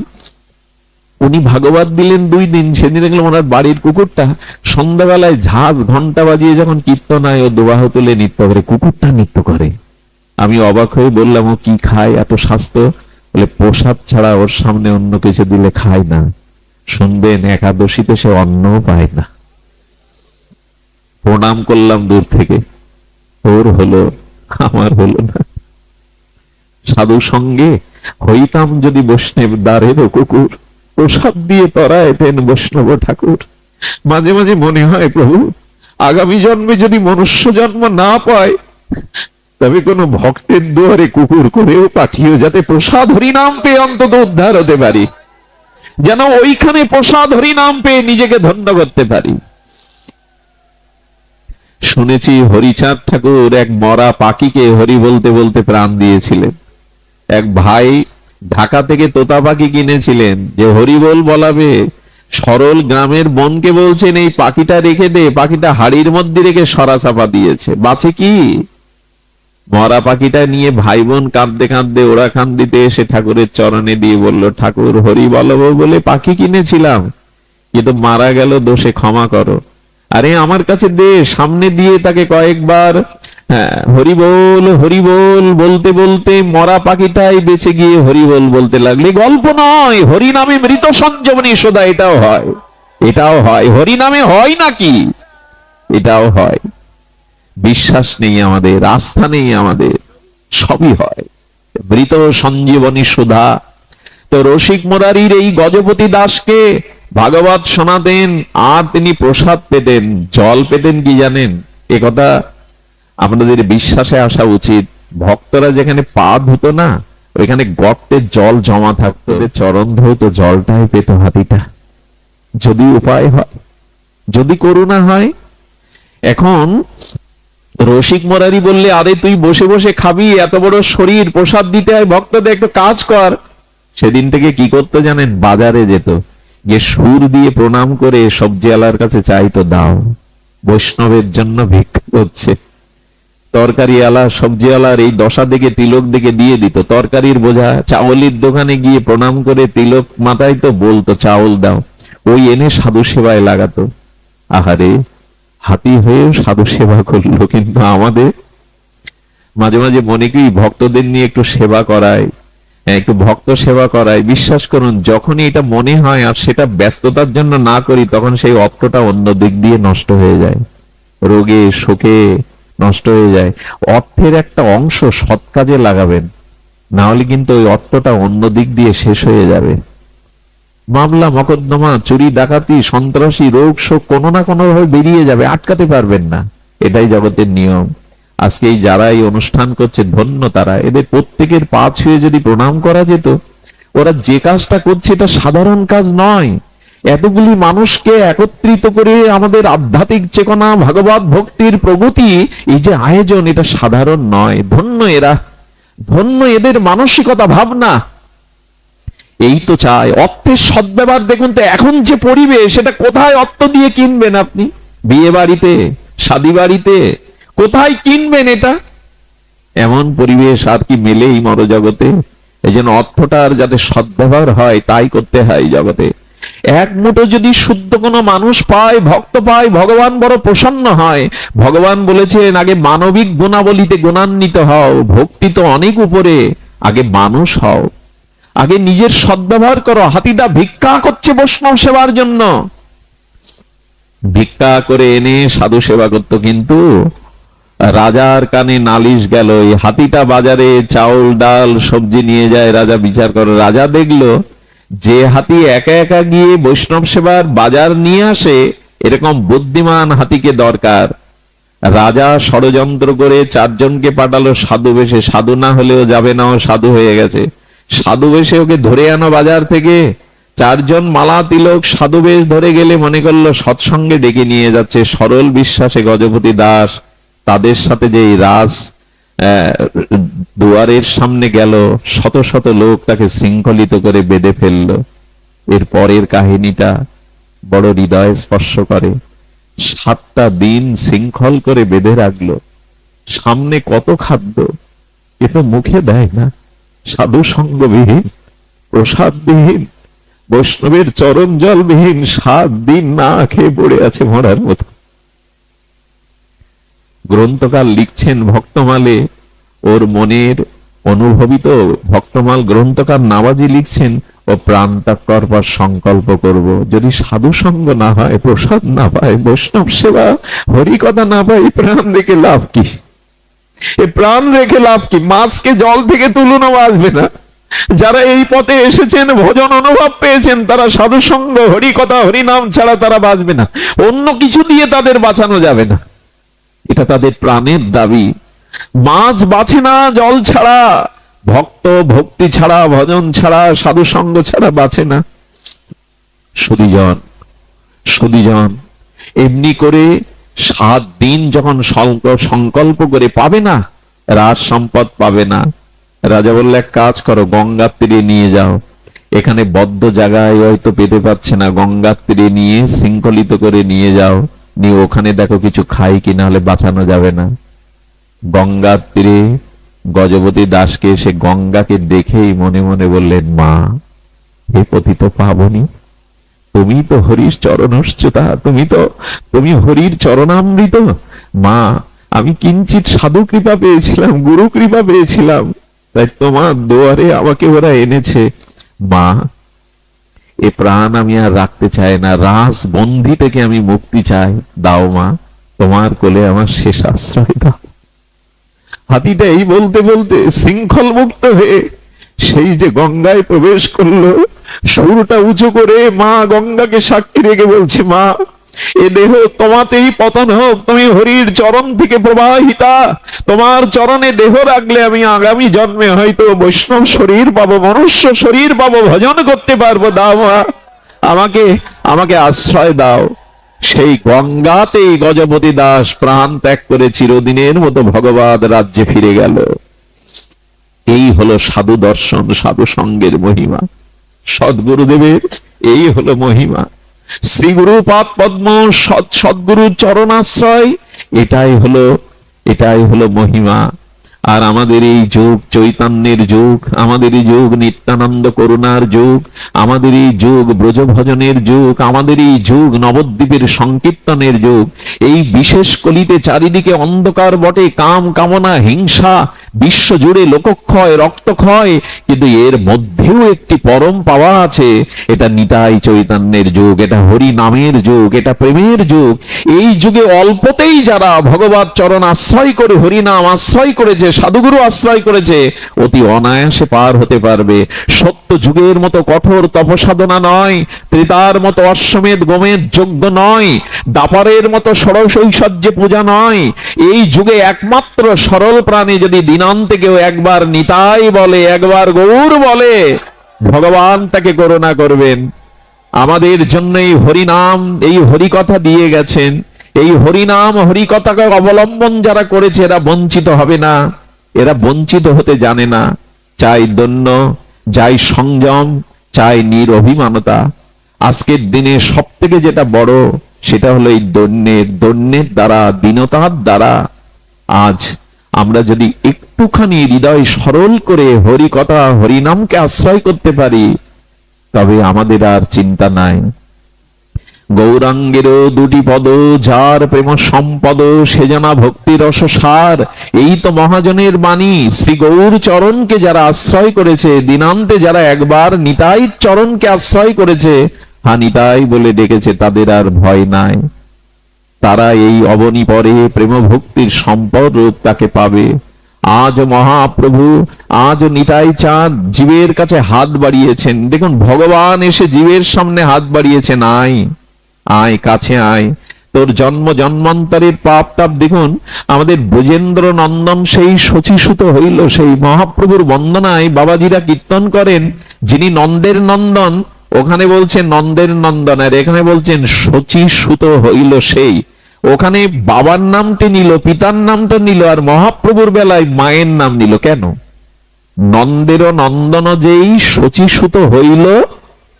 উনি ভাগবত দিলেন 2 দিন। সেদিন দেখলাম ওনার বাড়ির কুকুরটা সন্ধ্যাবেলায় ঝাঁজ ঘন্টা বাজিয়ে যখন কীর্তন হয়, ও দোবাহ তুলে নৃত্য করে, কুকুরটা নৃত্য করে। আমি অবাক হয়ে বললাম, ও কি খায় এত স্বাস্থ্য? বলে প্রসাদ ছাড়া ওর সামনে অন্য কিছু দিলে খায় না। শুনবেন, একাদশীতে সে অন্নও পায় না। প্রণাম করলাম দূর থেকে, ওর হলো, আমার হলো না। সাধু সঙ্গে হইতাম যদি বৈষ্ণব দ্বারেরও কুকুর, প্রসাদ দিয়ে তরাইতেন বৈষ্ণব ঠাকুর। মাঝে মাঝে মনে হয়, প্রভু আগামী জন্মে যদি মনুষ্য জন্ম না পায়, তবে কোন ভক্তের দুয়ারে কুকুর করেও পাঠিও, যাতে প্রসাদ হরিনাম পেয়ে অন্তত উদ্ধার হতে পারি, যেন ওইখানে প্রসাদ হরিনাম পেয়ে নিজেকে ধন্য করতে পারি। শুনেছি হরিচাঁদ ঠাকুর এক মরা পাখিকে হরি বলতে বলতে প্রাণ দিয়েছিলেন। এক ভাই ঢাকা থেকে তোতা পাখি কিনেছিলেন, যে হরিবোল বলাবে। সরল গ্রামের বোনকে বলছেন, এই পাখিটা রেখে দে। পাখিটা হাড়ির মধ্যে রেখে সরা চাপা দিয়েছে, বাঁচে কি? মরা পাখিটা নিয়ে ভাই বোন কাঁদতে কাঁদতে ওরা কান্দিতে এসে ঠাকুরের চরণে দিয়ে বলল, ঠাকুর হরি বলবো বলে পাখি কিনেছিলাম, কিন্তু মারা গেল, দোষে ক্ষমা করো। আরে আমার কাছে দে। সামনে দিয়ে তাকে কয়েকবার হরিবোল হরিবোল বলতে বলতে মরা পাখিটাই বেঁচে গিয়ে হরিবোল বলতে লাগলে। গল্প নয়, হরি নামে মৃত সঞ্জীবনী সদা, এটাও হয়, এটাও হয়। হরি নামে হয় নাকি? এটাও হয়। বিশ্বাস নেই আমাদের, আস্থা নেই আমাদের, সবই হয়। মৃত সঞ্জীবনী সুধা। তো রসিক মুরারির এই গজপতি দাসকে ভাগবত শোনাতেন, আর তিনি প্রসাদ পেতেন। জল পেতেন কি জানেন? এ কথা আপনাদের বিশ্বাসে আসা উচিত। ভক্তরা যেখানে পা ধুতো না, ওইখানে গর্তে জল জমা থাকতো, চরণ ধুতো, জলটাই পেত হাতিটা। যদি উপায় হয়, যদি করুণা হয়। এখন রসিক মুরারি বললে, আরে তুই বসে বসে খাবি, এত বড় শরীর, প্রসাদ দিতে হয় ভক্তদের, একটু কাজ কর। সেদিন থেকে কি করতো জানেন? বাজারে যেত, গিয়ে সুর দিয়ে প্রণাম করে সবজিওয়ালার কাছে চাইতো, দাও, বৈষ্ণবের জন্য ভিক্ষা করছে। তরকারিওয়ালা সবজিওয়ালার এই দশা দেখে তিলক দেখে দিয়ে দিত তরকারির বোঝা। চাউলের দোকানে গিয়ে প্রণাম করে তিলক মাথায় তো বলতো, চাউল দাও। ওই এনে সাধু সেবায় লাগাতো। আহারে, হাতি হয়েও সাধু সেবা করলো। কিন্তু আমাদের মাঝে মাঝে মনে কি ভক্তদের নিয়ে একটু সেবা করায়, একটু ভক্ত সেবা করায়। বিশ্বাস করুন, যখনই এটা মনে হয় আর সেটা ব্যস্ততার জন্য না করি, তখন সেই অর্থটা অন্য দিক দিয়ে নষ্ট হয়ে যায়, রোগে শোকে নষ্ট হয়ে যায়। অর্থের একটা অংশ সৎ কাজে লাগাবেন, না হলে কিন্তু ওই অর্থটা অন্য দিক দিয়ে শেষ হয়ে যাবে। মামলা মকদ্দমা, চুরি ডাকাতি, সন্ত্রাসী, রোগ শোক কোনো না কোনো ভাবে বেরিয়ে যাবে, আটকাতে পারবেন না। এটাই জগতের নিয়ম। আজকে এই যারা এই অনুষ্ঠান করছে ধন্য তারা, এদের প্রত্যেকের পা ছুঁয়ে যদি প্রণাম করা যেত। ওরা যে কাজটা করছে এটা সাধারণ কাজ নয়। এতগুলি মানুষকে একত্রিত করে আমাদের আধ্যাত্মিক চেতনা, ভাগবত ভক্তির প্রগতি, এই যে আয়োজন, এটা সাধারণ নয়। ধন্য এরা, ধন্য এদের মানসিকতা, ভাবনা। এই তো চাই অর্থের সদ্ব্যবহার। দেখুন তো এখন যে পরিবেশ, সেটা কোথায় অর্থ দিয়ে কিনবেন আপনি? বিয়ে বাড়িতে, শাদী বাড়িতে কোথায় কিনবেন এটা? এমন পরিবেশ আর কি মেলে এই মরজগতে? এই জন্য অর্থটার যাতে সদ্ব্যবহার হয় তাই করতে হয় জগতে। এক মুঠো যদি শুদ্ধ কোনো মানুষ পায়, ভক্ত পায়, ভগবান বড় প্রসন্ন হয়। ভগবান বলেছেন আগে মানবিক গুণাবলীতে গুণান্বিত হও, ভক্তি তো অনেক উপরে, আগে মানুষ হও, আগে নিজের সদ্ব্যবহার করো। হাতিটা ভিক্ষা করছে বৈষ্ণব সেবার জন্য, ভিক্ষা করে এনে সাধু সেবা করতো, কিন্তু রাজার কানে নালিশ গেল। এই হাতিটা বাজারে চাউল ডাল সবজি নিয়ে যায়, রাজা বিচার করে। রাজা দেখলো যে হাতি একা একা গিয়ে বৈষ্ণব সেবার বাজার নিয়ে আসে, এরকম বুদ্ধিমান হাতিকে দরকার। রাজা ষড়যন্ত্র করে 4 জনকে পাঠালো সাধু বেশে। সাধু না হলেও যাবে না, ও সাধু হয়ে গেছে। সাধু বেশে ওকে ধরে আনো বাজার থেকে। 4 জন মালা তিলক সাধু বেশ ধরে গেলে মনে করলো সৎসঙ্গে ডেকে নিয়ে যাচ্ছে। সরল বিশ্বাসে গজপতি দাস তাদের সাথে যে রাজ দুয়ারের সামনে গেল, শত শত লোক তাকে শৃঙ্খলিত করে বেঁধে ফেললো। এর পরের কাহিনীটা বড় হৃদয় স্পর্শ করে। 7টা দিন শৃঙ্খল করে বেঁধে রাখলো। সামনে কত খাদ্য, এ তো মুখে দেয় না। সাধু সঙ্গবিহীন, প্রসাদবিহীন, বৈষ্ণবের চরণ জলবিহীন 7 দিন না খেয়ে পড়ে আছে মরার মতো। গ্রন্থকার লিখছেন ভক্তমালে, ওর মনের অনুভবিত ভক্তমাল গ্রন্থকার নাবাজি লিখছেন, ও প্রাণত্যাগ করবার সংকল্প করব। যদি সাধু সঙ্গ না হয়, প্রসাদ না পায়, বৈষ্ণব সেবা, হরিকথা না পায়, প্রাণ রেখে লাভ কি? এ প্রাণ রেখে লাভ কি? মাছকে জল থেকে তুলনা আসবে না। যারা এই পথে এসেছেন, ভজন অনুভব পেয়েছেন, তারা সাধু সঙ্গ, হরিকথা, হরিনাম ছাড়া তারা বাঁচবে না। অন্য কিছু দিয়ে তাদের বাঁচানো যাবে না, এটা তাদের প্রাণের দাবি। মাছ বাঁচে না জল ছাড়া, ভক্ত ভক্তি ছাড়া, ভজন ছাড়া, সাধু সঙ্গ ছাড়া বাঁচে না। সুধীজন, সুধীজন, এমনি করে 7 দিন যখন সংকল্প করে পাবে না, রাজ সম্পদ পাবে না। রাজা বললে এক কাজ করো, গঙ্গার তীরে নিয়ে যাও। এখানে বদ্ধ জায়গায় হয়তো পেতে পাচ্ছে না, গঙ্গার তীরে নিয়ে শৃঙ্খলিত করে নিয়ে যাও, নিয়ে ওখানে দেখো কিছু খাই কিনা, হলে বাঁচানো যাবে না। গঙ্গার তীরে গজপতি দাসকে, সে গঙ্গাকে দেখেই মনে মনে বললেন, মা, এ পতিত পাবনি, তুমি তো হরির চরণচ্যুতা, তুমি হরির চরণামৃত। মা, আমি কিঞ্চিত সাধু কৃপা পেয়েছিলাম, গুরু কৃপা পেয়েছিলাম, তাই তোমার দুয়ারে আমাকে ওরা এনেছে। মা, এ প্রাণ আমি আর রাখতে চাই না, রাস বন্ধি থেকে আমি মুক্তি চাই, দাও মা, তোমার কোলে আমার শেষ আশ্রয় দাও। হাতিটা এই বলতে বলতে শৃঙ্খল মুক্ত হয়ে সেই যে গঙ্গায় প্রবেশ করলো, সুরটা উঁচু করে মা গঙ্গাকে সাক্ষী রেখে বলছে, মা, এ দেহ তোমাতেই পতন হোক, তুমি হরির চরণ থেকে প্রবাহিতা, তোমার চরণে দেহ রাখলে আমি আগামী জন্মে হয়তো বৈষ্ণব শরীর পাবো, মনুষ্য শরীর পাবো, ভজন করতে পারবো, দাও মা, আমাকে আশ্রয় দাও। সেই গঙ্গাতেই গজপতি দাস প্রাণ ত্যাগ করে চিরদিনের মতো ভগবত রাজ্যে ফিরে গেল। এই হলো সাধু দর্শন, সাধু সঙ্গের মহিমা। সদ্গুরুদেবের এই হলো মহিমা। শ্রীগুরু পাদ পদ্ম, সদ্গুরু চরণাশ্রয়, এটাই হলো মহিমা। আর আমাদের এই যুগ চৈতন্যের যুগ, আমাদের এই যুগ নিত্যানন্দ করুণার যুগ, আমাদের এই যুগ ব্রজভজনের যুগ, আমাদের এই যুগ নবদ্বীপের সংকীর্তনের যুগ। এই বিশেষ কলিতে চারিদিকে অন্ধকার বটে, কাম কামনা হিংসা বিশ্ব জুড়ে লোকক্ষয়, রক্তক্ষয়, কিন্তু এর মধ্যেও একটি পরম পাওয়া আছে। এটা নিতাই চৈতন্যের যুগ, এটা হরি নামের যুগ, এটা প্রেমের যুগ। এই যুগে অল্পতেই যারা ভগবত চরণ আশ্রয় করে, হরি নাম আশ্রয় করেছে, সাধুগুরু আশ্রয় করেছে, অতি অনায়াসে পার হতে পারবে। সত্য যুগের মতো কঠোর তপসাধনা নয়, ত্রেতার মতো অশ্বমেধ গোমেধ যজ্ঞ নয়, দাপরের মতো ষোড়শৈশ্বর্যে পূজা নয়। এই যুগে একমাত্র সরল প্রাণী যদি দিনান্তে কেউ একবার নিতাই বলে, একবার গৌর বলে, ভগবান তাকে করুণা করবেন। আমাদের জন্য এই হরিনাম, এই হরিকথা দিয়ে গেছেন। এই হরিনাম হরিকথাকে অবলম্বন যারা করেছে এরা বঞ্চিত হবে না, এরা বঞ্চিত হতে জানে না। চাই দন্য, চাই সংযম, চাই নিরভিমানতা। আজকের দিনে সব থেকে যেটা বড় সেটা হলো এই দন্যের দ্বারা, দীনতার দ্বারা। আজ আমরা যদি একটুখানি হৃদয় সরল করে হরি কথা, হরিনামকে আশ্রয় করতে পারি, তবে আমাদের আর চিন্তা নাই। গৌরাঙ্গের দুটি পদ, যার প্রেম সম্পদ, সে জানা ভক্তি রস সার। এই তো মহাজনের বাণী। শ্রী গৌর চরণকে যারা আশ্রয় করেছে, দিনান্তে যারা একবার নিতাই চরণকে আশ্রয় করেছে, হা নিতাই বলে ডেকেছে, তাদের আর ভয় নাই। তারা এই অবনী পরে প্রেম ভক্তির সম্পদ রূপ তাকে পাবে। আজ মহাপ্রভু, আজ নিতাই চাঁদ জীবের কাছে হাত বাড়িয়েছেন। দেখুন, ভগবান এসে জীবের সামনে হাত বাড়িয়েছেন, আয় আয়, কাছে আয়, তোর জন্ম জন্মান্তরের পাপ তাপ। দেখুন, আমাদের ব্রজেন্দ্র নন্দন সেই শচীসুত হইল। সেই মহাপ্রভুর বন্দনায় বাবাজিরা কীর্তন করেন, যিনি নন্দের নন্দন, ওখানে বলছেন নন্দের নন্দন, আর এখানে বলছেন শচীসুত হইল সেই। ওখানে বাবার নামটি নিল, পিতার নামটা নিল, আর মহাপ্রভুর বেলায় মায়ের নাম নিল। কেন? নন্দের নন্দন যেই শচীসুত হইল,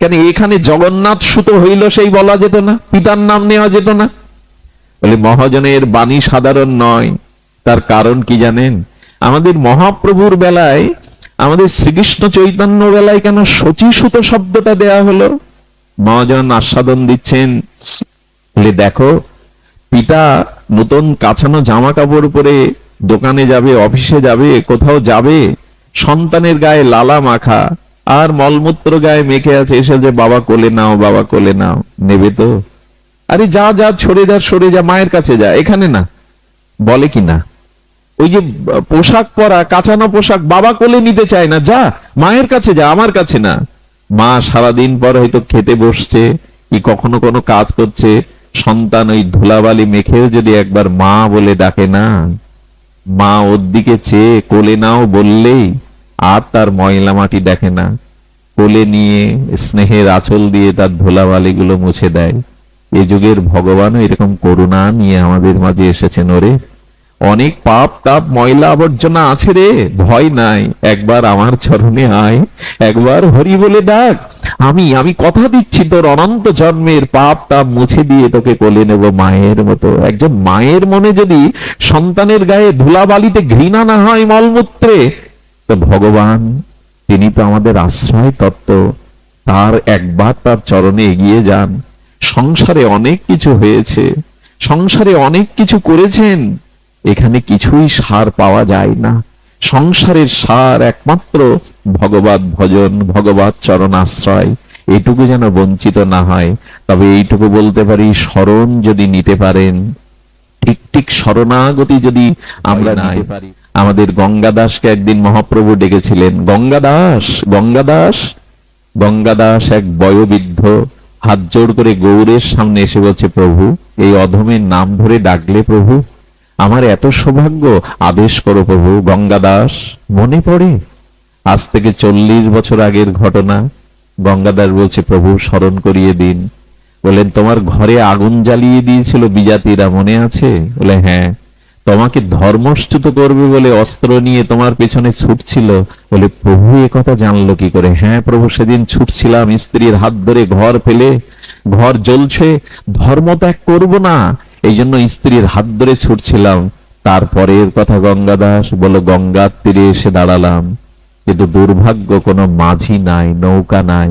কেন এখানে জগন্নাথ সুত হইল সেই বলা যেত না? পিতার নাম নেওয়া যেত না? বলে মহাজনের বাণী সাধারণ নয়। তার কারণ কি জানেন? আমাদের মহাপ্রভুর বেলায়, আমাদের শ্রীকৃষ্ণ চৈতন্য বেলায় কেন শচীসুত শব্দটা দেয়া হলো? মহাজন আস্বাদন দিচ্ছেন, বলে দেখো, পিতা নতুন কাছানো জামা কাপড় পরে দোকানে যাবে, অফিসে যাবে, কোথাও যাবে, সন্তানের গায়ে লালা মাখা আর মলমূত্র গায়ে মেখে আছে, এসে যে বাবা কোলে নাও, বাবা কোলে নাও, নেবে তো? আরে যা যা, সরে যা, সরে যা, মায়ের কাছে যা, এখানে না, বলে কি না? ওই যে পোশাক পরা, কাঁচানো পোশাক বাবা কোলে নিতে চায় না, যা মায়ের কাছে যা, আমার কাছে না। মা সারাদিন পর হয়তো খেতে বসছে কি কখনো কোনো কাজ করছে, সন্তান ওই ধুলাবালি মেখেও যদি একবার মা বলে ডাকে না, মা ওর দিকে চেয়ে কোলে নাও বললেই আর তার ময়লা মাটি দেখে না, কোলে নিয়ে স্নেহের আঁচল দিয়ে তার ধুলাবালি গুলো মুছে দেয়। এই যুগের ভগবানও এরকম করুণা নিয়ে আমাদের মাঝে এসেছেন। ওরে, অনেক পাপ তাপ ময়লা আবর্জনা আছে রে, ভয় নাই, একবার আমার চরণে আয়, একবার হরি বলে ডাক। আমি কথা দিচ্ছি, তোর অনন্ত জন্মের পাপ তাপ মুছে দিয়ে তোকে কোলে নেব মায়ের মতো। একজন মায়ের মনে যদি সন্তানের গায়ে ধুলাবালিতে ঘৃণা না হয়, মলমূত্রে, তো ভগবান তিনি তো আমাদের আশ্রয় তত্ত্ব। তার একবার তার চরণে এগিয়ে যান। সংসারে অনেক কিছু হয়েছে, সংসারে অনেক কিছু করেছেন, এখানে কিছুই সার পাওয়া যায় না। সংসারের সার একমাত্র ভগবত ভজন, ভগবত চরণ আশ্রয়। এটুকু যেন বঞ্চিত না হয়। তবে এইটুকু বলতে পারি, শরণ যদি নিতে পারেন, ঠিক ঠিক শরণাগতি যদি আমরা নিতে পারি। আমাদের গঙ্গাদাসকে একদিন মহাপ্রভু ডেকেছিলেন, গঙ্গাদাস গঙ্গাদাস। গঙ্গাদাস এক বয়োবৃদ্ধ হাত জোড় করে গৌরের সামনে এসে বলছে, প্রভু, এই অধমের নাম ধরে ডাকলে প্রভু, আমার এত সৌভাগ্য, আদেশ করো প্রভু। গঙ্গাদাস মনে পড়ে আজ থেকে 40 বছর আগের ঘটনা। গঙ্গাদাস বলছে, প্রভু স্মরণ করিয়ে দিন। বলেন, তোমার ঘরে আগুন জ্বালিয়ে দিয়েছিল বিজাতিরা, মনে আছে? বলে হ্যাঁ। তোমাকে ধর্মচ্যুত করবে বলে অস্ত্র নিয়ে তোমার পেছনে ছুটছিল। বলে, প্রভু এ কথা জানলো কি করে? হ্যাঁ প্রভু, সেদিন ছুটছিলাম স্ত্রীর হাত ধরে, ঘর ফেলে, ঘর জ্বলছে, ধর্ম ত্যাগ করবো না, এই জন্য স্ত্রীর হাত ধরে ছুটছিলাম। তারপরের কথা গঙ্গাদাস বলো, গঙ্গার তীরে এসে দাঁড়ালাম, কিন্তু দুর্ভাগ্য কোনো মাঝি নাই, নৌকা নাই।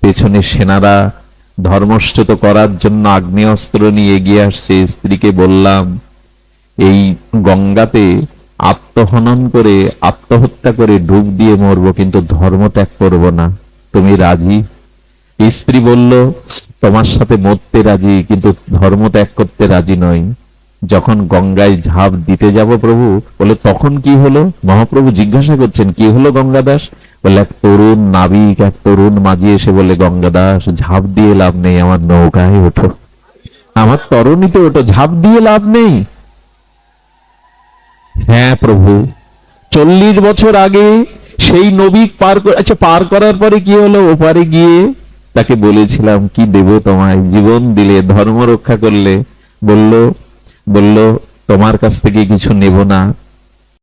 পেছনে সেনারা ধর্মচ্যুত করার জন্য আগ্নেয়াস্ত্র নিয়ে এগিয়ে আসছে। স্ত্রীকে বললাম, এই গঙ্গাতে আত্মহনন করে, আত্মহত্যা করে ডুব দিয়ে মরবো, কিন্তু ধর্ম ত্যাগ করবো না। তুমি রাজি? স্ত্রী বলল, তোমার সাথে মরতে রাজি, কিন্তু ধর্ম ত্যাগ করতে রাজি নই। যখন গঙ্গায় ঝাঁপ দিতে যাব প্রভু, বলে তখন কি হলো? মহাপ্রভু জিজ্ঞাসা করছেন, কি হলো গঙ্গাদাস? বলে এক তরুণ নাবিক, এক তরুণ মাঝি এসে বলে, গঙ্গাদাস ঝাঁপ দিয়ে লাভ নেই, আমার নৌকায় ওঠো, আমার তরণীতে ওঠো, ঝাঁপ দিয়ে লাভ নেই। হ্যাঁ প্রভু, 40 বছর আগে সেই নবী আচ্ছা পার করার পরে কি হলো? ওপারে গিয়ে তাকে বলেছিলাম, কি দেব তোমায়, জীবন দিলে, ধর্ম রক্ষা করলে। বলল বলল তোমার কাছ থেকে কিছু নেব না,